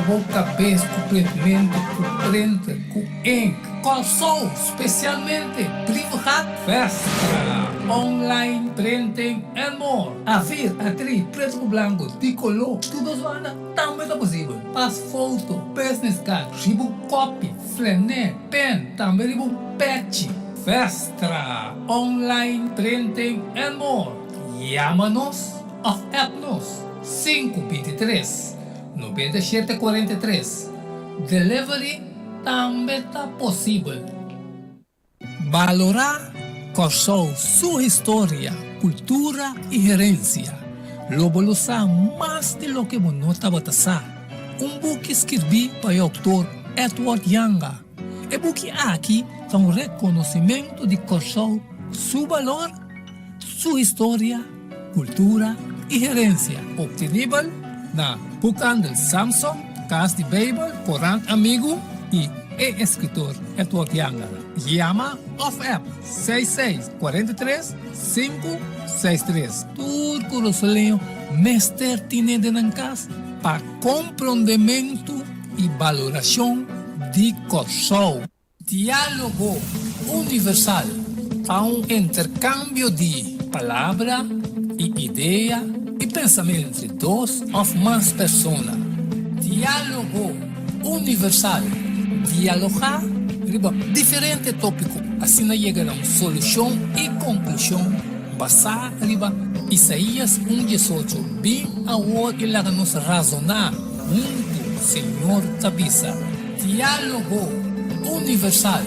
boca vez completamente cuprente com ink. Console especialmente Privahat Vestra. Online printing and more. A vir, atriz, preto com blanco, de color, tudo vanda também é possível. Pass foto, business card, ribo copy, flané, pen, também ribo patch. Vestra. Online printing and more. Llámanos of appnos 523 9743. Delivery também está possível. Valorar Corsou sua história, cultura e herencia. Lobo lo sa mais de lo que monota batasa. Book escrevi para o autor Edward Yanga. E book aqui é reconhecimento de Corsou, seu valor, sua história, cultura e herencia. Obtenível na Bookhandel Samsung, Casa de Bible, Corán Amigo e escritor Edward Yanga. Llama of app 66 43 563. Turco Rosoleo, mestre tiene de nancas para compreendimento e valoração de Corsou. Diálogo universal para intercâmbio de palavra e ideia e pensamento entre duas ou mais pessoas. Diálogo universal. Dialogar sobre diferentes tópicos, assim chega a uma solução e conclusão basada em Isaías 1:18. Bem agora que nos razonar junto, Senhor Tabisa. Diálogo universal.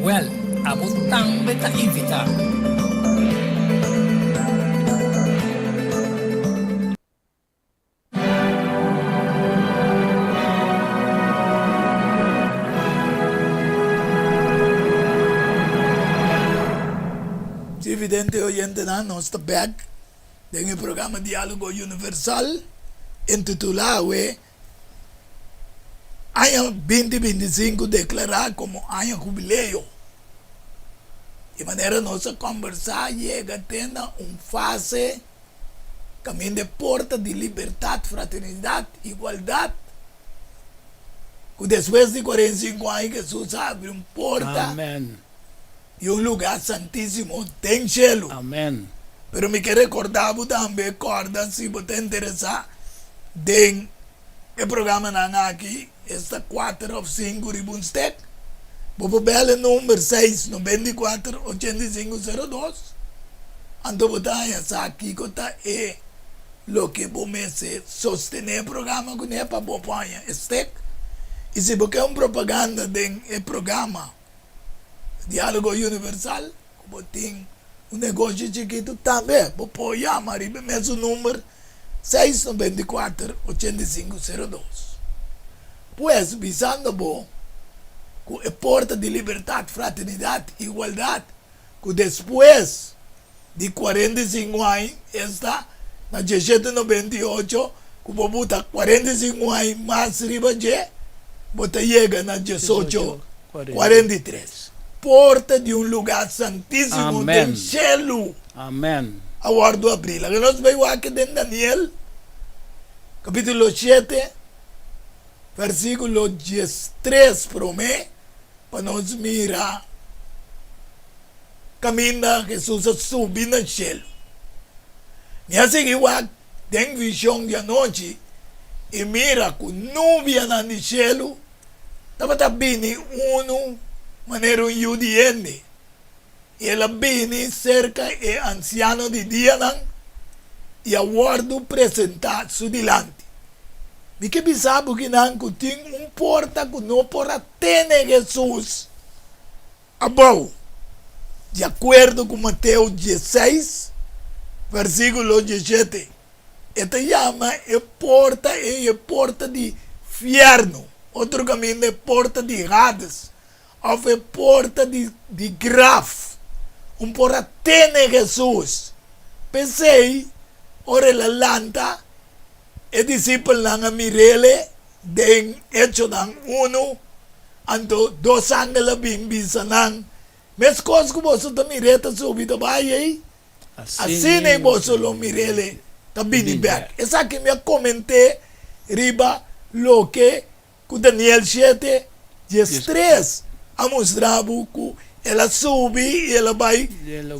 Well, a botão beta invitar. Evidente oyente na nós está back em programa Diálogo Universal intitulado Ano 2025 declarar como ano jubileu. De maneira nossa conversar chega tendo fase caminho de porta de liberdade, fraternidade, igualdade. Que depois de 45 anos Jesus abre porta. Amém. E lugar santíssimo tem cielo. Amém. Pero me quero recordar também, recorda se você interessar em o programa na aqui, esta 4 ou 5 ribunstek, vou bela número 6 94 8502. Então botar essa aqui que tá lo que vou me sostener o programa com é para bopanha estek. E se você é propaganda do programa Diálogo Universal, como tem negócio chiquito também, vou apoiar, mas mesmo número 694-8502. Pois, visando bom, com a porta de liberdade, fraternidade e igualdade, que depois de 45 anos, está na 1798, que vou botar 45 anos mais riba de, vou chega na 1843. Porta de lugar santíssimo do cielo. Amém. Aguardo abril. Que nós veio aqui em Daniel, capítulo 7, versículo 13 promete, para nos mirar, camina Jesús a subir al cielo. Me hace que den visión de anoche, y mira, con nubia en el cielo, estaba viene uno, manera un judiente, y él viene cerca el anciano de día, y aguardo presentar su delante. Mi que pensaba que não tem porta que não porta ter Jesus abaixo. De acordo com Mateus 16, versículo 17. Esta chama é porta de inferno. Outro caminho é porta de Hades. Ou é porta de grave. Porta ter Jesus. Pensei, ora la lanta, e discípulo lang mirele den hecho ng uno anto dos ángeles bimbisa nang mes cos ko boso ta mireta subito baye assim nem boso lo mirele ta binibek esa que me comenté riba lo que com Daniel 7 13 a mostrava que ela subi e ela vai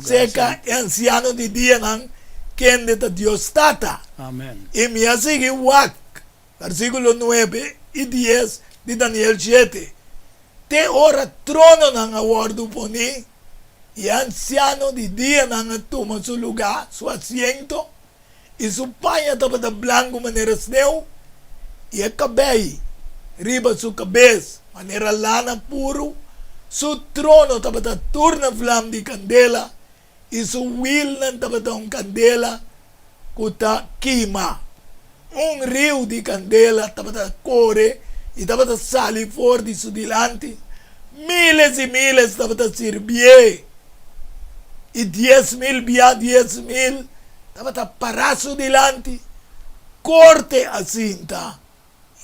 seca e anciano de dia nang quien de Dios tata. Amén. Y me hace que versículo 9 y 10 de Daniel 7. Te ora trono nang aguardo poni, y anciano de día nang toma su lugar, su asiento, y su paña tapa de blanco manera sneu, y el cabello, riba su cabeza, manera lana puro, su trono tapa de turna flam de candela, y su will ng tabatong candela kuta quima. Un río de candela tabata corre y tabata sale por de su delante. Miles y miles tabata sirvie. Y 10,000 via 10,000 tabata para su delante. Corte a cinta.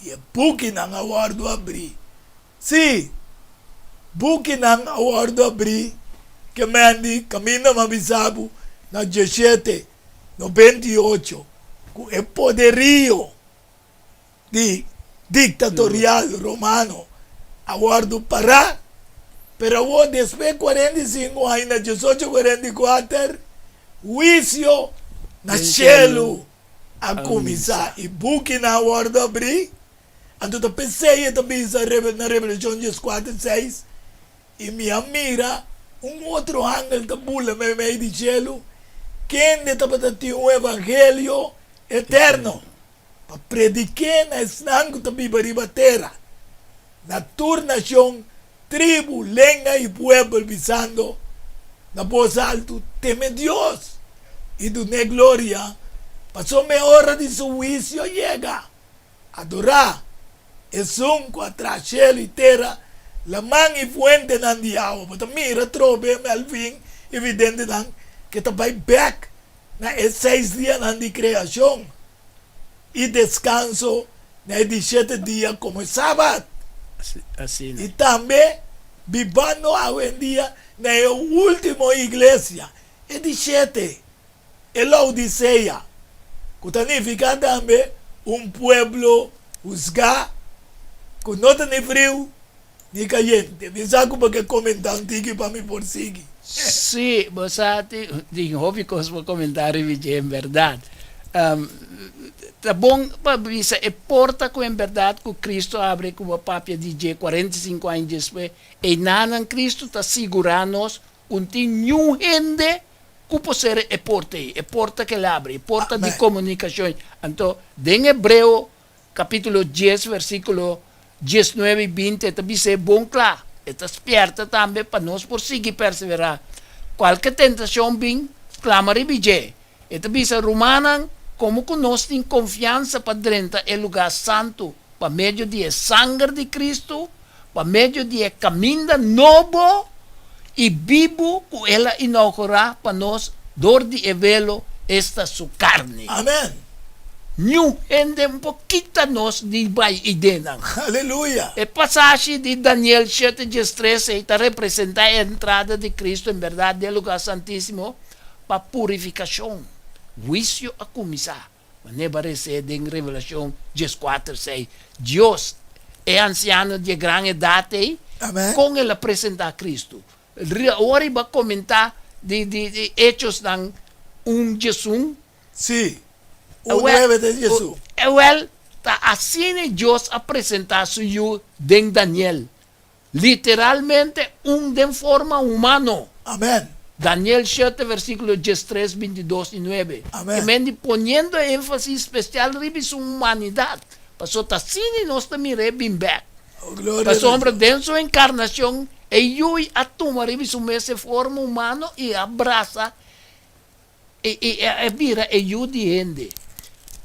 Y el buki ng awardo abri. Sí, buki ng awardo abri. Que mandi camina mabisabu na 17, no 28, con el poderío de dictatorial romano, aguardo para, pero vos después 45 años, na 18, 44, juicio na cielo a começar, e buque na aguardo abrir, então eu pensei, eu também na Revelação 14, 6, e me mira, otro ángel tabula me di cielo, quien de tapatati un evangelio eterno, pa predique na esnango tabibariba terra, na tur nación, tribu, lengua y pueblo visando, na voz alto, teme Dios, y tu ne gloria, pasó me hora de su juicio llega, adorar, es un atrás cielo y terra, la man y fuente nan di agua, pero mira, trobe al fin, evidente nan, que está back, na es 6 días nan di creación, y descanso, na es 17 días como el sábado, Así no. y también, vivando hoy en día, na es último iglesia, es 17, es la Odisea, que significa también un pueblo juzgado, que no tiene frío, ni caliente. Me saco porque comentan tiki para mí por seguir. Sí, vos di hobby cos vos comentário vi en verdad. Tá bom para visa é porta com em verdade que Cristo abre com a papia de 45 anos depois e nanan Cristo tá segurando-nos nenhum gente que pode ser é porta que ele abre, porta de comunicação. Então, em Hebreu capítulo 10 versículo 19 e 20, também é bom claro. Está esperta também para nós por seguir perseverar. Qualquer tentação vem, clama e bije. E também é romana, como que nós temos confiança para dentro do lugar santo, para meio de sangue de Cristo, para meio de caminho novo e vivo que ela inaugurar para nós, dor de evelo, esta sua carne. Amém. New gente un poquito nos di bay idenan. Aleluya. El pasaje de Daniel 7:13 está representa a entrada de Cristo en verdad del lugar santísimo para purificación, juicio a comisar. Mas aparece en Revelación 14:6. Dios anciano de gran edad aí, Amén. com ele apresentar a Cristo. Ora vai comentar de hechos ng Jesus. Sí. Un 9 de Jesús. Well, ta assim Deus apresentar suyo den Daniel. Literalmente de forma humano. Amén. Daniel 7, versículo 13, 22 y 9. Amén. Que me poniendo énfasis especial en su humanidad. Pasó tasini nos te mire bin back. Oh, gloria Pasó a hombre Dios. de su encarnación. Ellos a tomar su mesa forma humano y abraza. Y mira, ellos diende.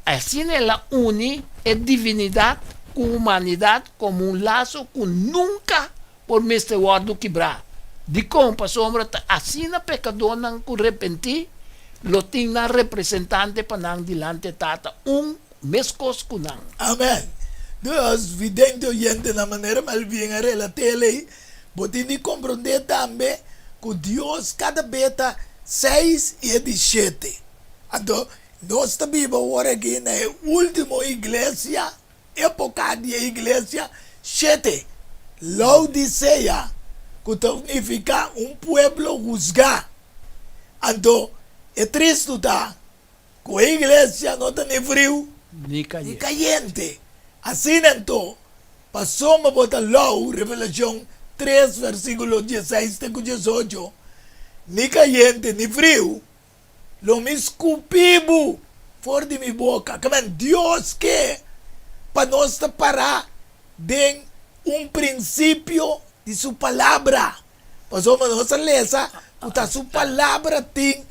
Así la une es divinidad con humanidad como un lazo que nunca por este guardo quebrar. De compa sombra assim na pecador não arrepentir, lo tem na representante para não dilante tata mescos com não. Amén. Dios, vidente oyente na manera mal bien a relatele, botini comprender también que Dios cada beta 6 e 17. Então, nós também agora aqui na última igreja, época de igreja 7, Laodicea, que significa pueblo juzgar. Então, é triste tá, que a igreja não tem frio, Ni e calle. caliente. Assim então, passou uma bota low, Revelação 3, versículo 16 e 18, ni caliente, ni frio, lo me escupibo fora de minha boca. Que Deus quer para nós parar de princípio de sua palavra. Passou uma nossa lesa, que sua palavra tem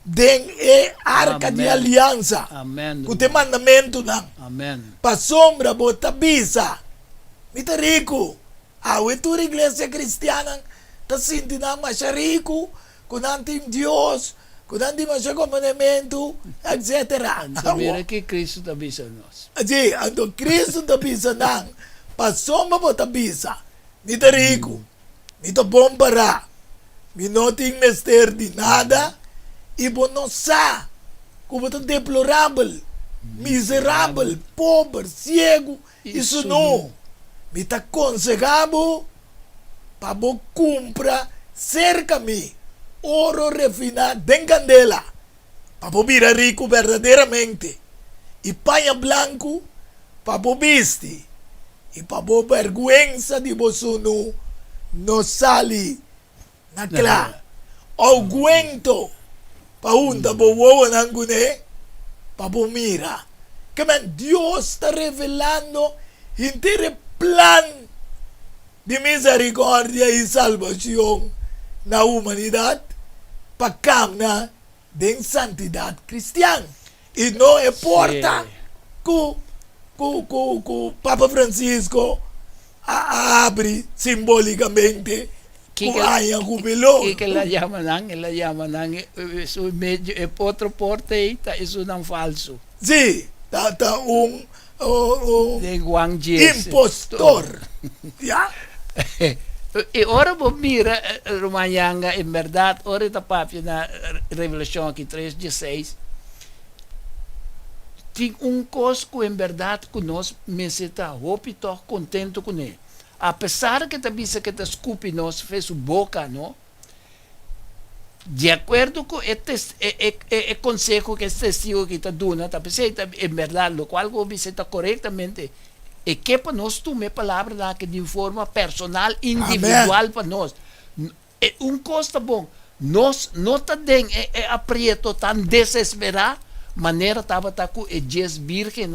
de arca de Amém. aliança. Amém. O tem mandamento não. Amém. Pa sombra bota bisa. Mita rico. A wetura igreja cristiana ta sinti na mais rico, com antim Deus, com antim mais comandamento, etc. Então, mira que Cristo está avisando nós. Assim, então Cristo ta bisa nang. Pa sombra bota bisa. Mita rico. Mita bombara. Mi não tem mester de nada. E bonosa. Como tá deplorável. Miserável, pobre, cego, isso não. Me está aconselhando para você comprar cerca-me ouro refinado de candela para você virar rico verdadeiramente e panha branco para você vestir e para você vergüenza de você não sale na clara. Aguento para unta você nangune para você mira. Que Deus está revelando inteiro plan de misericórdia e salvação na humanidade para caminhar de santidade cristã. E não importa que o Papa Francisco abre simbolicamente que haya jubiló. Que la llaman es un medio, es otro porte, es un falso. Sí, está un De Guangzhou. impostor. ¿Ya? E ora vou mira, Romanyanga, em verdade, ora está papia na Revelação aqui 3:16. Tem coisa que em verdade que nós me está opito contento com ele. Apesar que também se que te escupe nós fez o boca, não? De acordo com este consejo que este testigo que está dando, em verdade, o qual você está corretamente, e que para nós tome palavra que de forma personal, individual para nós. Coisa bom, nós não está dando aprieto tão desesperado, maneira estava com a Jesus Virgem,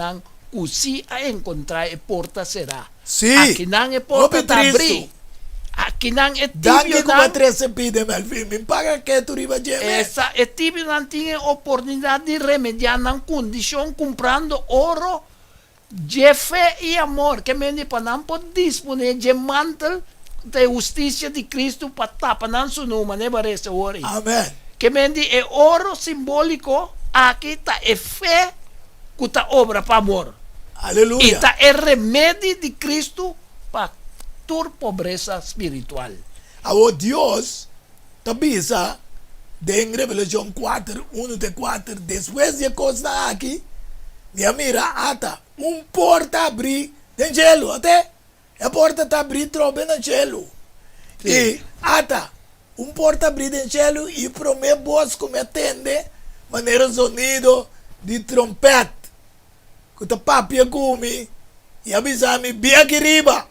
o se a encontrar a porta será. Sim. Aqui não é porta está abrir. Aqui não é Danke tibio, como não. 13 pide mal film. Me paga que tu riba geme. Essa é tibio não tinha oportunidade de remediar na condição comprando ouro de fé e amor. Que me para não pode disponer de mantel da justiça de Cristo para tapar não seu nome, né, parece ouro. Amén. Que me é ouro simbólico, aqui está é fé que está obra para amor. E Aleluya. está é remédio de Cristo para toda pobreza espiritual. Ahora Dios te avisa de en Revelación 4, 1 de 4, después de cosas aquí, mira, ata, porta abrir del cielo, até, A porta está abrindo trobe no cielo. E ata, porta abrindo no cielo e promete voz como atende, maneira sonido de trompete. Que tá papia comi e avisar-me bem aqui riba.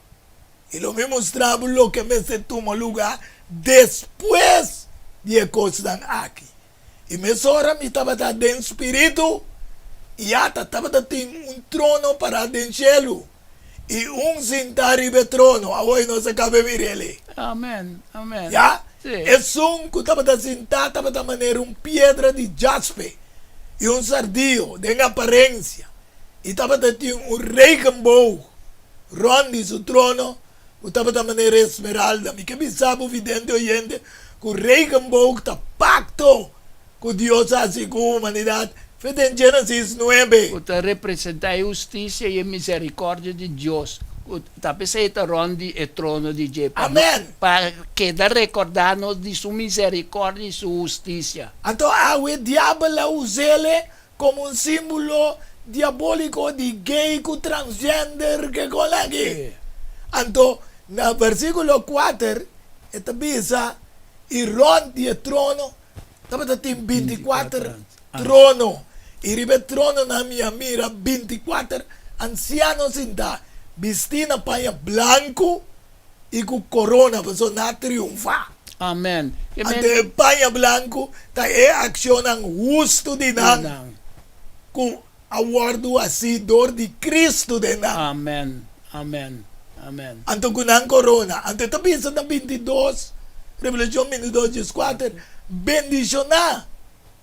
E lo me mostrava lo que me se toma lugar depois de coisas aqui. E me sora me estava dando espírito e ata estava dando trono para dentro cielo. E sentar ribe trono, agora nós acabamos de ver ele. Amen. Amen. Ja? Sim. E que estava sentado, estava da maneira pedra de jaspe e sardinho, de aparência. E estava um regenboog rond de seu trono, estava da maneira esmeralda. Me que pensava, vidente oyente, que o regenboog está pacto com Deus assim com a humanidade. Feito em Gênesis 9. Uta representa a justiça e a misericórdia de Deus. Tapi sa ito rondi e trono di Dio. Amen. Para quedar recordarnos de su misericordia y su justicia. Então, o diabo usa ele como símbolo diabólico de gay com transgender que colegi. Então, no versículo 4, esta bisa, e ronde o trono, estava tem 24 trono. E ribe trono na minha mira, 24 ancianos ainda, vestindo panha branco e com corona, para sonar triunfar. Amen. Ante panha branco, tá accionam justo de nan, com awardo assim, dor de Cristo de nan. Amen. Amen. Amen. Ante kunang corona, ante tapisa na 22, Revelation 22, 4, bendicionar.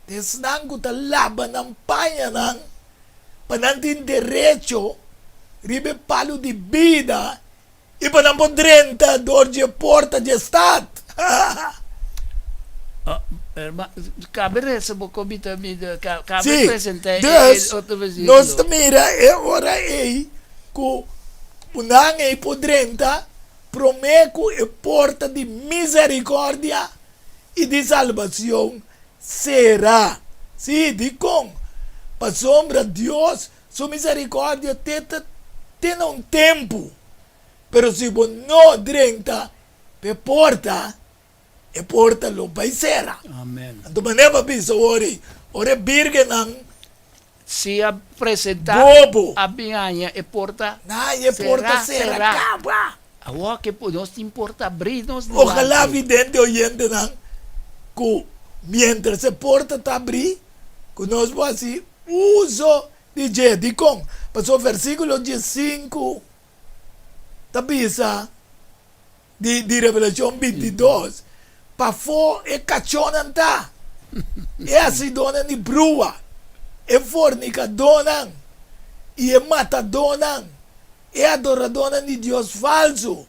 Desnang ko talaban ng payanan, panantin derecho, ribe palo di vida, iba ng podrenta, dorje porta de stat. Cabe essa bocobita cabe Sì, presente dus, outro versículo. nostra mira e ora ei, ku unang ei podrenta, promeco e porta di misericordia e di salvación será. Sí, dicom, para sombra Dios, su misericordia tiene un tiempo, pero si vos no drenta, pe porta, e porta lo paisera. Amen. Anto maneva piso ore birgenang, Se apresentar bobo, a binhanha e porta, na e porta será, caba. agora que nos importa abrir-nos. Ojalá vidente oyente nang, ku mientras se porta está abrir, conosco assim, uso de Jedicom. Passou o versículo 15, tabisa, de Revelação 22, para fora e cachonanta, e assim dona de brua, e fornicadona, e matadona, e adoradona de Deus falso,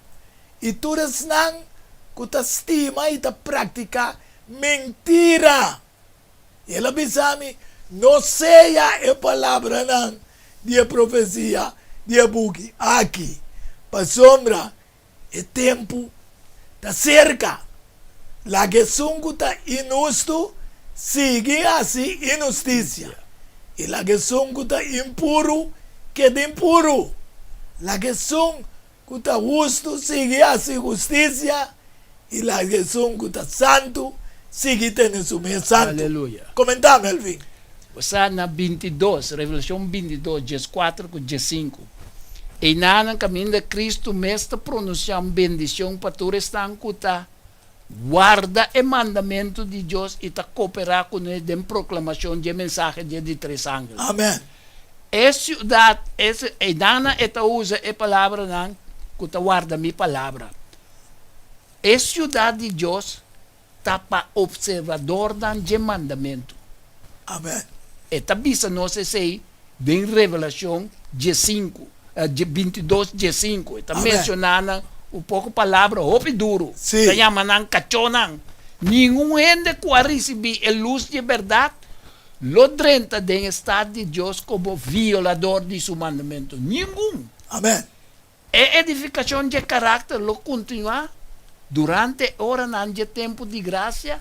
e todas nang, que ta estima e ta prática mentira. E ela pensava, não seja a palavra não, de profecia, de buque, aqui, para sombra, é tempo, está cerca. La que sungu está inusto, sigue assim injustiça. E la que sungu está impuro, queda impuro. La que sungu está justo, sigue assim justiça. E la que sungu está santo, sigue tendo su mesmo santo. Aleluia. Comentame, Elvin. Sa na 22, Revelação 22, dias 4 com dias 5. E na no caminho de Cristo, mestre pronunciar bendição para tu restar cuta. Guarda o mandamento de Deus e ta cooperar com ele em proclamação de mensagem de três ángeles. Amém. É cidade, e nana eta usa a palavra nan, cuta guarda mi palavra. É cidade de Deus, tá para observador de mandamento. Amém. Eta bisa não se sei, bem revelação, dia 5, dia 22, dia 5. Eta Amém. mencionando um pouco palavra, hopi duro. Sim. Se chama nan cachonan. Nenhum ende que receber a luz de verdade, lo drenta de estado de Deus como violador de seu mandamento. Nenhum. Amém. A edificação de caráter lo continua durante hora nan de tempo de graça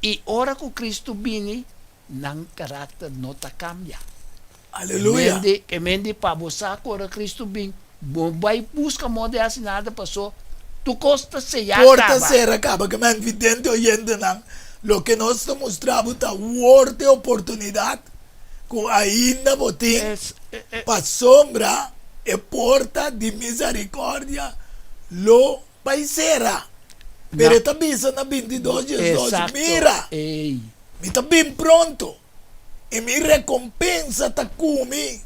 e hora que Cristo vini, nan caráter não ta cambia. Aleluia. Que mende para você, agora Cristo vem, vai busca modo assinada passou tu costa se já Porta acaba. ser acaba, que man vidente oyente nan, lo que nos está mostrando ta worte oportunidad, que ainda botín, pa sombra, e porta de misericórdia, lo paisera. Pero esta visa na 22 Jesus, Exacto. mira, Ei. mi está bien pronto, y mi recompensa ta kumi,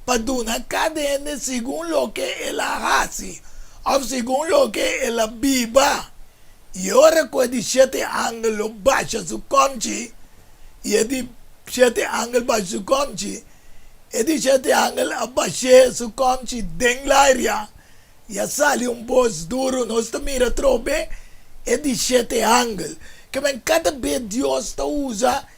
pa duna cadena según lo que él hace, o según lo que él viva. E ora com de 7 ângulos baixa su conchi, e de 7 ângulos baixa su conchi, e de 7 ângulos abaixa su conchi dentro l'aria, e sale voz duro, nós mira trobe, e de 7 ângulos, que vem cada vez Deus usa,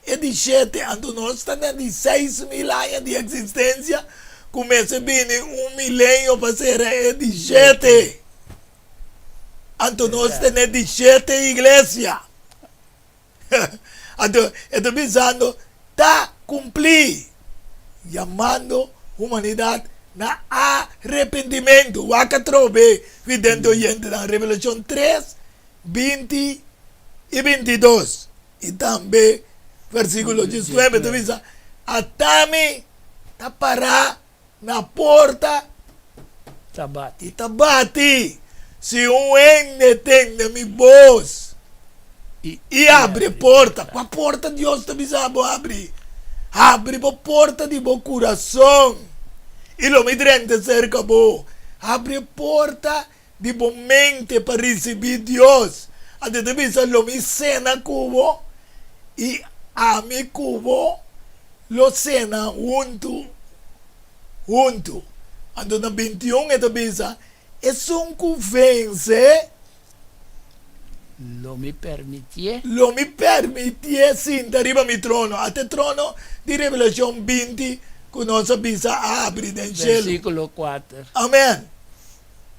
e de 7, ando nós estamos de 6.000 anos de existência, começa a vir 1 milênio para ser e de 7. Anto nós temos 17 igrejas. Anto, estou pensando, está cumprir, chamando a humanidade na arrependimento. Waka trobe, vidente oyente na Revelação 3, 20 e 22. E também, versículo 19, estou pensando, atame, tapará na porta Tabate. e tabate. Se ende tem mi voz e abre porta, com a porta Deus te bisabo abre a porta de bo coração e lo mi drente cerca bo abre porta de bo mente para receber Deus até te bisa lo mi cena cubo e a mi cubo lo cena junto ando na 21 e te bisa es un que vence, Lo me permitie. lo mi permitie sin arriba mi trono, a te trono di Revelación 20, que nos avisa abre del cielo. Versículo 4. Amén.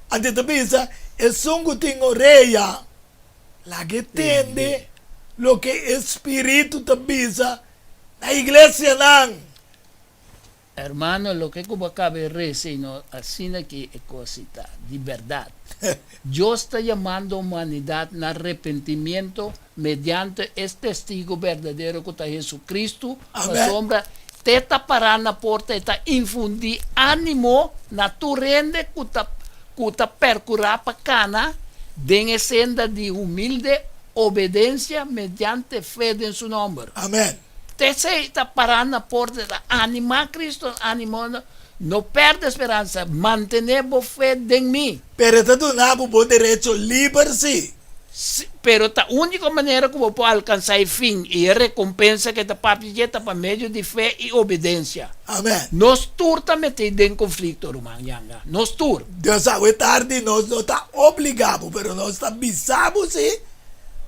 Ante te avisa, es un que tengo reya, la que tiende lo que espíritu te avisa, la iglesia nan. Hermano, lo que como acabe sino así que es cosita, de verdad. Dios está llamando a la humanidad al arrepentimiento mediante este testigo verdadero que está Jesucristo. Amén. La sombra te tapará la puerta, te infundir ánimo, na tu rende que te percurá para cana, den senda de humilde obediencia mediante fe en su nombre. Amén. Te sei está parando na porta, animar Cristo, animando, não perde a esperança, mantener a fé em mim. Pero te donamos por derecho libre, sí. Pero a única maneira que eu posso alcançar o fim e a recompensa que está papilleta para meio de fé e obediência. Amén. Nós turta metido em conflito, irmão Yanga. Nós tur. Deus sabe tarde, nós não está obrigado, pero nós está avisado, sí.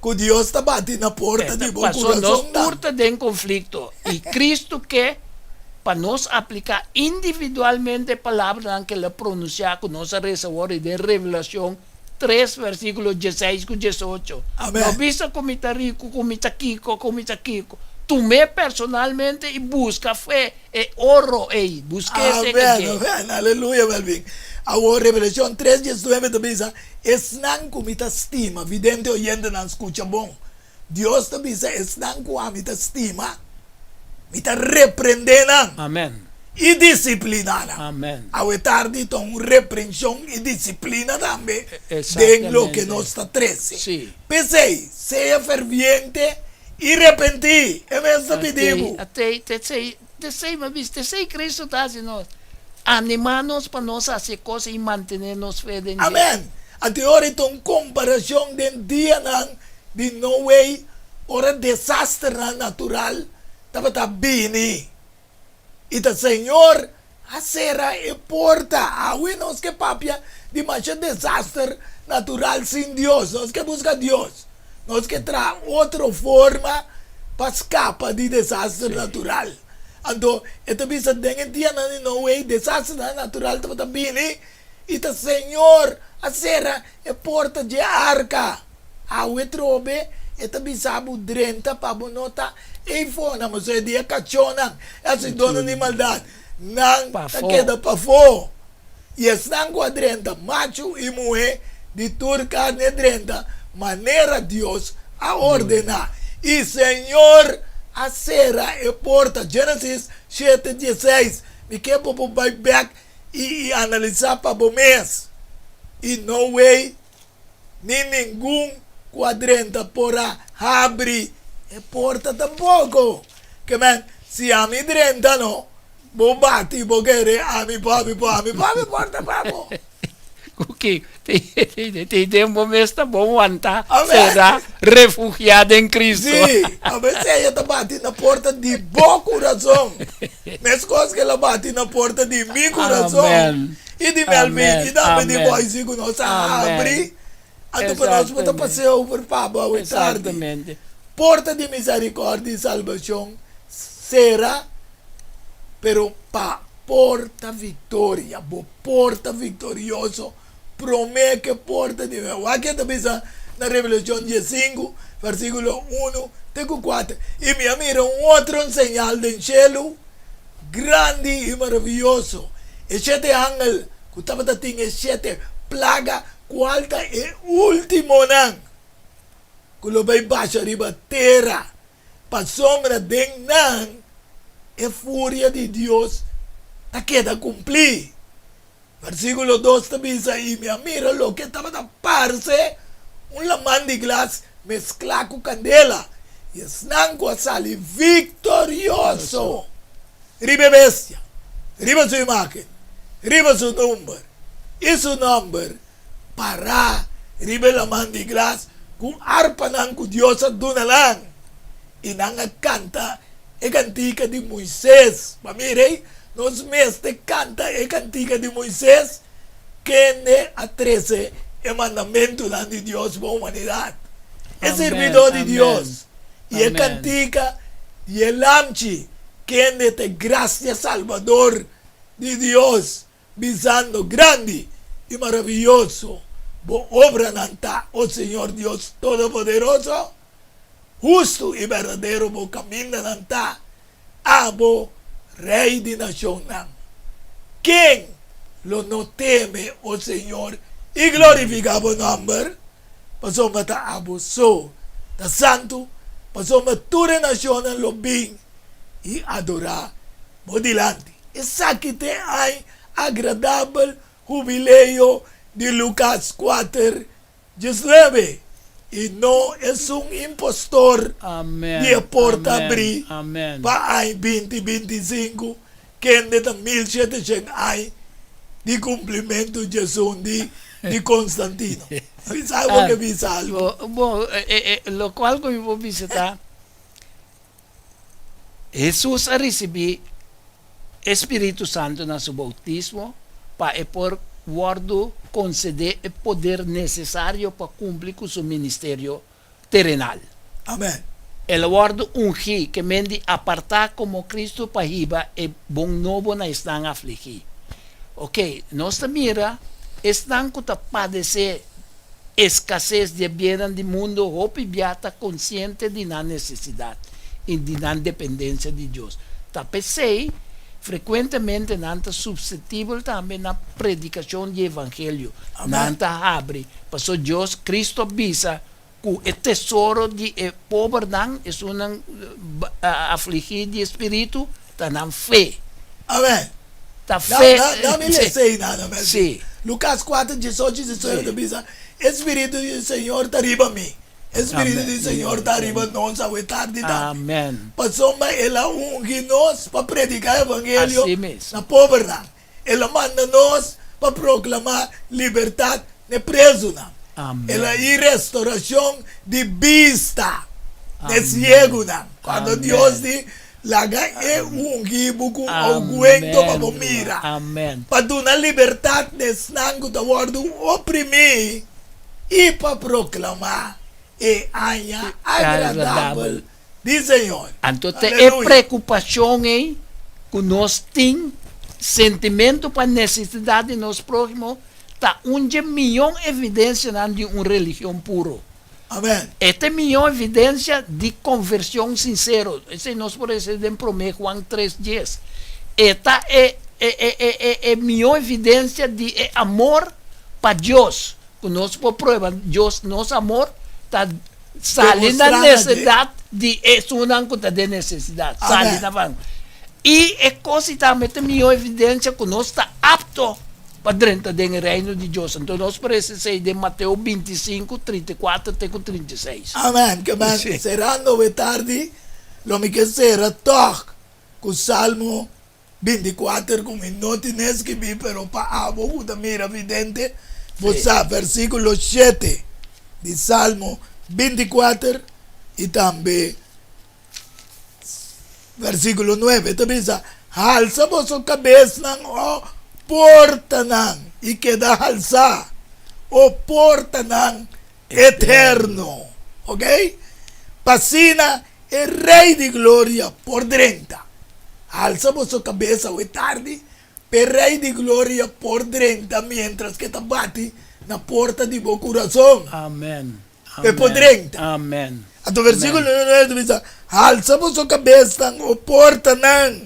Que Deus está batendo na porta de bom Passou nós coração. turta em conflito. E Cristo quer para nós aplicar individualmente a palavra que ele pronunciar com nossa receber de revelação 3, versículo 16 e 18. Amém. Não vista como está rico, como está Kiko. Tu me personalmente e busca fé e oro ei. Busque esse que Amén, aleluya, Melvin. Ahora, Revelación 3, 19, te dice, es nan como te estima, vidente oyente nan escucha bon. Dios te dice, es nan como te estima, me te reprendena Amém. y disciplinana. Amém. Ahora tarde, ton reprensión y disciplina también, Exactamente. de lo que nos está 13. Sí. P6, sea ferviente y arrepentí. Eso pedimos. Até sei, mas viste, sei Cristo está dizendo, animar-nos para nós fazer coisas e manter-nos fé em Deus. Amén. Ante ahora en comparación del día de no way, ahora desastre natural, estaba bini. Y el Señor acera e porta. Aún no es que papia, de más desastre natural sin Dios. No es que busca Dios. No es que trae otra forma para escapar de desastre natural. Entonces, esta visa en día de no way, desastre natural estaba bini. E o Senhor acera e porta de arca. A o trobe, e também sabe o drenta para bonota e fona, mas é dia cachona, essa dona de maldade. Não, tá queda para fora. Y están cuadrenta, macho y mujer, de turca nedrenta, manera Dios a ordenar. Y Señor, acera e porta, Génesis 7:16. Me quero para back e analisar para o mês. E no way, nem nenhum quadrenta porá abrir e porta tampouco. Que man, se a mi drenta no, vou bate, vou querer, a mi papi, porta papo. Ok, tem tempo mesmo, tá bom, anta, Amém. será refugiado em Cristo. Sim, a vezes ela bate na porta de bom coração. Mas coisas que ela bate na porta de meu coração. Amém. E de meu amigo, Amém. e também de Amém. boizinho que nós Amém. abre. Até para nós poder passear por Pablo à tarde. Exatamente. Porta de misericórdia e salvação será, pero pa porta vitória, porta vitorioso, promete que porta de meu. Aqui também está na Revelação 15, versículo 1, tenho 4. E me mira outro señal del cielo, grande e maravilhoso. E 7 ángel, que estava tinha 7 plagas, quarta e último nan. Que lo vai baixo arriba terra, pa sombra de nan, e fúria de Deus, ta queda cumplir. Versículo 2 também diz, me mira lo que estava a parse, lamán de glas mezclado com candela, e estão com a sali vitorioso. Ribe bestia, riba sua imagen, riba seu número, e seu número, para ribe lamán de glas, com harpa nan com Deus a dunalang, e nanga canta, e cantica de Moisés, pamirei, nos mestre canta e cantica de Moisés, que ne a 13 e mandamento de Deus para a humanidade. É servidor de Deus. E é cantica e é lamchi, que ne te gracia salvador de Deus, visando grande e maravilhoso, bo obra nanta, o Senhor Deus Todopoderoso, justo e verdadeiro, bo caminho nanta, abo Rei de nación. ¿Quién lo no teme, oh Señor, y glorifica su nombre? Pasó mata abusó, ta santo, pasó matura nación lo bien y adorar por delante. Esa que te hay agradable jubileo de Lucas 4, 19. Y no es un impostor. Amén. Y porta Amén. abrir Amén. para el 2025 que en el 1700 hay de cumplimiento de Jesús de Constantino. ¿Sabes algo que visa algo? Bom, lo qual que eu vou visitar, Jesus a receber Espírito Santo no seu bautismo para por guardo conceder o poder necessário para cumprir com seu ministério terrenal. Amén. El guardo ungir que mende apartar como Cristo para riba e bom novo na estão afligir. Ok, nós mira, estão com a padecer escassez de bem do mundo, hope biata consciente de na necessidade e de na dependência de Deus. Tapecei frequentemente nanta suscetível também na predicação do evangelho. Nanta abre, passou Deus Cristo avisa que o tesouro de pobre não é afligido de espírito, está na fé. Amén. Está fé. No me le sé nada más. Sí. Lucas 4, 18, 19 dice, Espíritu del Señor está arriba a mí. Espíritu Amén. del Señor está arriba nos a tarde. Amén. Pasó ela unginos para predicar el evangelio Así mismo. na pobreza. Ela manda nos para proclamar libertad de preso. Amén. Ela y restauración de vista de Amén. ciego. Cuando Amén. Dios di laga e ungi buku augmento para mira. Amén. Para dar libertad de sangue da guarda oprimir e para proclamar e haya agradable de Senhor. Então, é Aleluia. preocupação aí que nós temos, sentimento para necessidade de nós próximos, está 1 milhão de evidência de uma religião pura. Amém. Este milhão de evidência de conversão sincera. Esse nós, por exemplo, 1 Juan 3:10. Esta é minha evidência de amor para Deus. Nós por prova, Deus, nosso amor está saindo da necessidade de uma coisa de necessidade, saindo da van. E é coisa também minha evidência que nós está apto para dentro do reino de Deus. Então nós precisamos de Mateus 25, 34 até 36. Amém. Que bem, será nove tarde, lo que será toque com o Salmo 24, como não tienes que vir, pero para abo, da mira evidente, você, versículo 7 de Salmo 24 e também versículo 9. Também diz, alça vossa cabeça, ó porta nan, e queda alça, ó porta nan eterno. Ok? Passina é Rei de Glória por dentro. Alça vossa cabeça hoje tarde, per Rei de Glória por dentro, mientras que te bate na porta de meu coração. Amém. É por dentro. Amém. A do versículo 9 diz, alça vossa cabeça, o porta nan,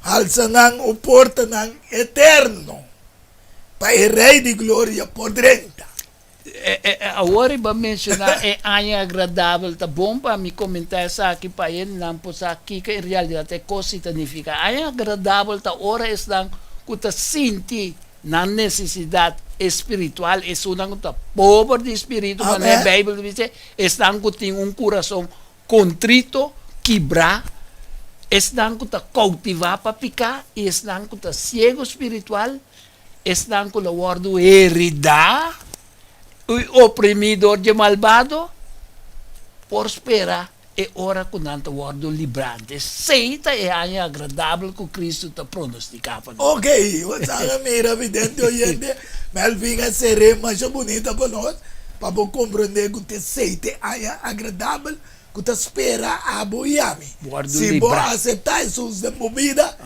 alça nan, o porta nan eterno, para o Rei de Glória por dentro. Agora eu vou mencionar é ano agradável, tá bom para me comentar isso aqui para ele, não posso aqui que em realidade é coisa significa. Ano agradável, tá hora estão que tá sente na necessidade espiritual, é uma coisa pobre de espírito, mas a Bíblia diz, estão que tem coração contrito, quebrar, estão que tá cultivar para picar, e estão que tá cego espiritual, estão que o guardo heredar, o oprimidor de malvado, prospera e ora com tanto guardo librante. Seita é ano agradável que Cristo está pronosticando. Ok, você mira evidente oyente, mas vinha ser mais bonita para nós, para compreender que o seita é ano agradável, que te espera a boiame. Se você aceitar Jesus de movida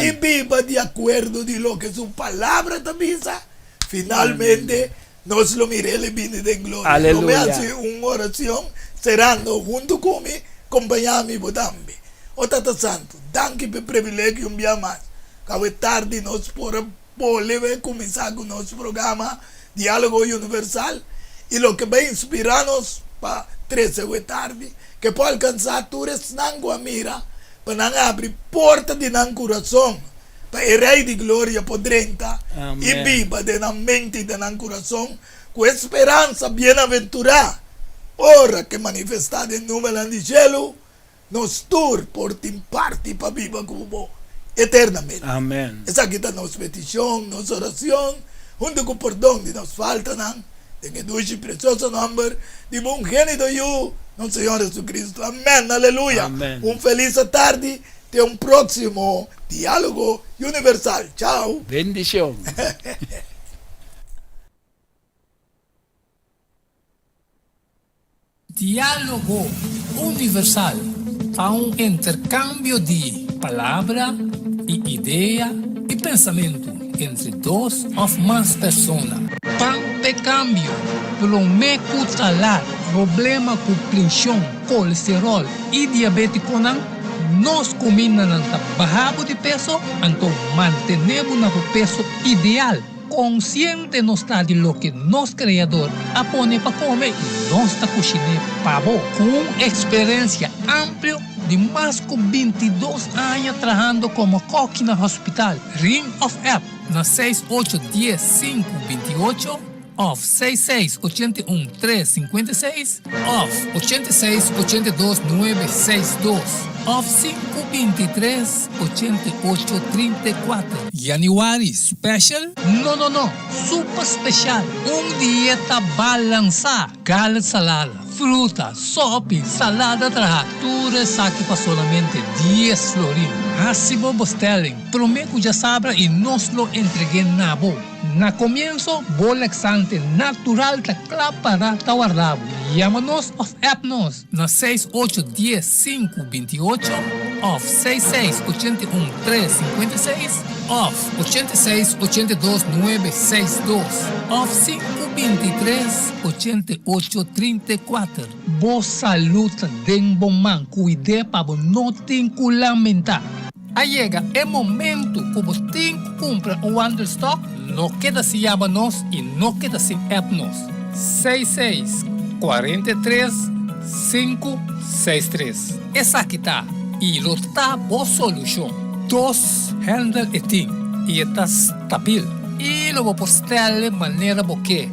e viva de acordo de lo que sua palavra te avisa, finalmente nós lo mirele viene de gloria. Aleluya. Lo me hace una oración cerrando junto con mi compañami bodambi. O Tata Santo, danke per privilegio un día más. Cabe tarde nos por volver comenzar con nuestro programa Diálogo Universal y lo que va a inspirarnos para 13 de tarde, que pueda alcanzar tu resnango a mira, para abrir porta de nan corazón. Para el Rey de Gloria por dentro y viva de la mente y de la corazón con esperanza bienaventurada. Ora que manifestada en número de cielo, nos tur por ti parte para viva como eternamente. Amén. Esa aquí está nuestra petición, nuestra oración, junto con perdón de nos faltan, en el dulce y precioso nombre de un génito yo, nuestro Señor Jesucristo. Amén, aleluya. Amén. Un feliz tarde. De un próximo Diálogo Universal. Chao. Bendición. Diálogo Universal. Há intercâmbio de palavra e ideia e pensamento entre duas ou mais pessoas. Para câmbio, pelo meio salar, problema com pressão, colesterol e diabetes nós comemos bajamos de peso, então mantenemos o peso ideal. Consciente não está de lo que nosso Criador apone para comer e nós está cozinhando pavo com experiência ampla de mais de 22 anos trabalhando como coque no hospital. Ring of App na 6810 528 of 6681 356 of 86 82 962 of 523 88 34. January Special? No. Super Special. Dieta balançada. Gala salada, fruta, sopa, salada tratura, saque para solamente 10 florins. Hasibo Bostelling. Prometo já sabra e nos lo entregué na boa. Na comienzo, bolexante natural ta para ta guardado. Llámanos of appnos na 6810-528 of 6681-356 of 8682-962 of 523-8834. Boa saúde, den bom man, cuide para não te lamentar. Aí llega o momento que você tem que comprar o Wanderstock, não queda se llama nós e não queda sem app nós. 66 43 563. Essa aqui tá. E está boa solução. Dos handle e ting. E está estável. E lo vou postar de maneira que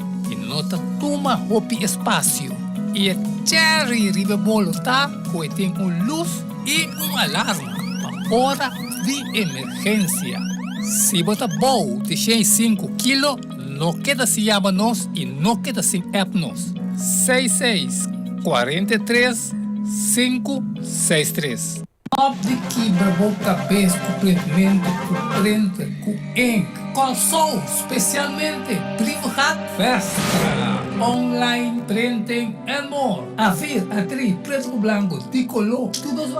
não tá toma roupa espaço. E cherry ribe bolo tá, que tem luz e alarme. Hora de emergência. Se você bom de 5 kg, não queda se llama nós e não queda sem app nós. 66 43 563. De quebra cabeça completamente com printer, com ink, calção, especialmente privado, Vestra, online printing and more. A ver, atriz, preto branco, de color, tudo isso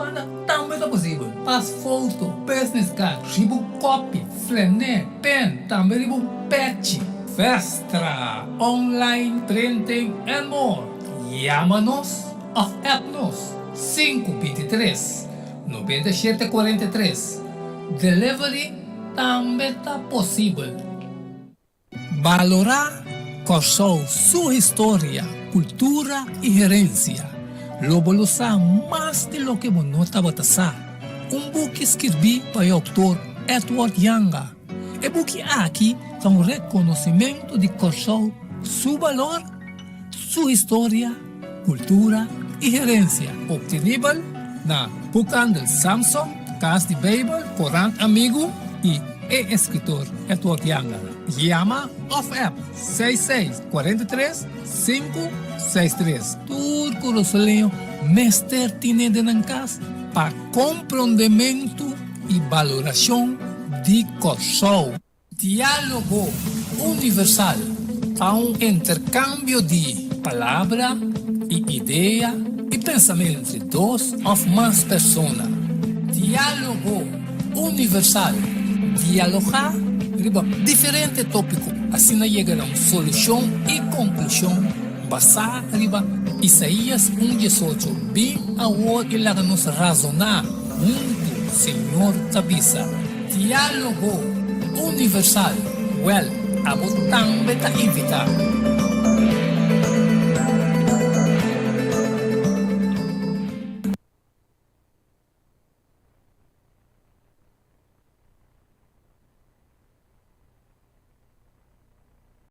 também é possível. Faz foto, business card, ribo copy, flané, pen, também ribo patch. Vestra, online printing and more. Llama-nos ou app-nos 523 9743. Delivery também está possível. Valorar Corsol, sua história, cultura e herência. Lobo lo sabe mais de lo que você estava pensando. Book escrevi para o autor Edward Yanga. E book aqui é reconhecimento de Corsol, seu valor, sua história, cultura e herência. Obtenível na Bookhandel Samsung, Casa de Bible, Corán Amigo e escritor Edward Yanga. Llama of app 66 43 563. Turco Rosoleo, mestre tiene de casa para compreendimento e valoração de Corsol. Diálogo universal a intercâmbio de palavra e ideia e pensamento entre dois ou mais pessoas. Diálogo universal. Dialogar sobre diferentes tópicos. Assim chega a uma solução e conclusão basada em Isaías 1:18. Bem agora ele nos razonar junto, Senhor Tabisa. Diálogo universal. A você também está invitado.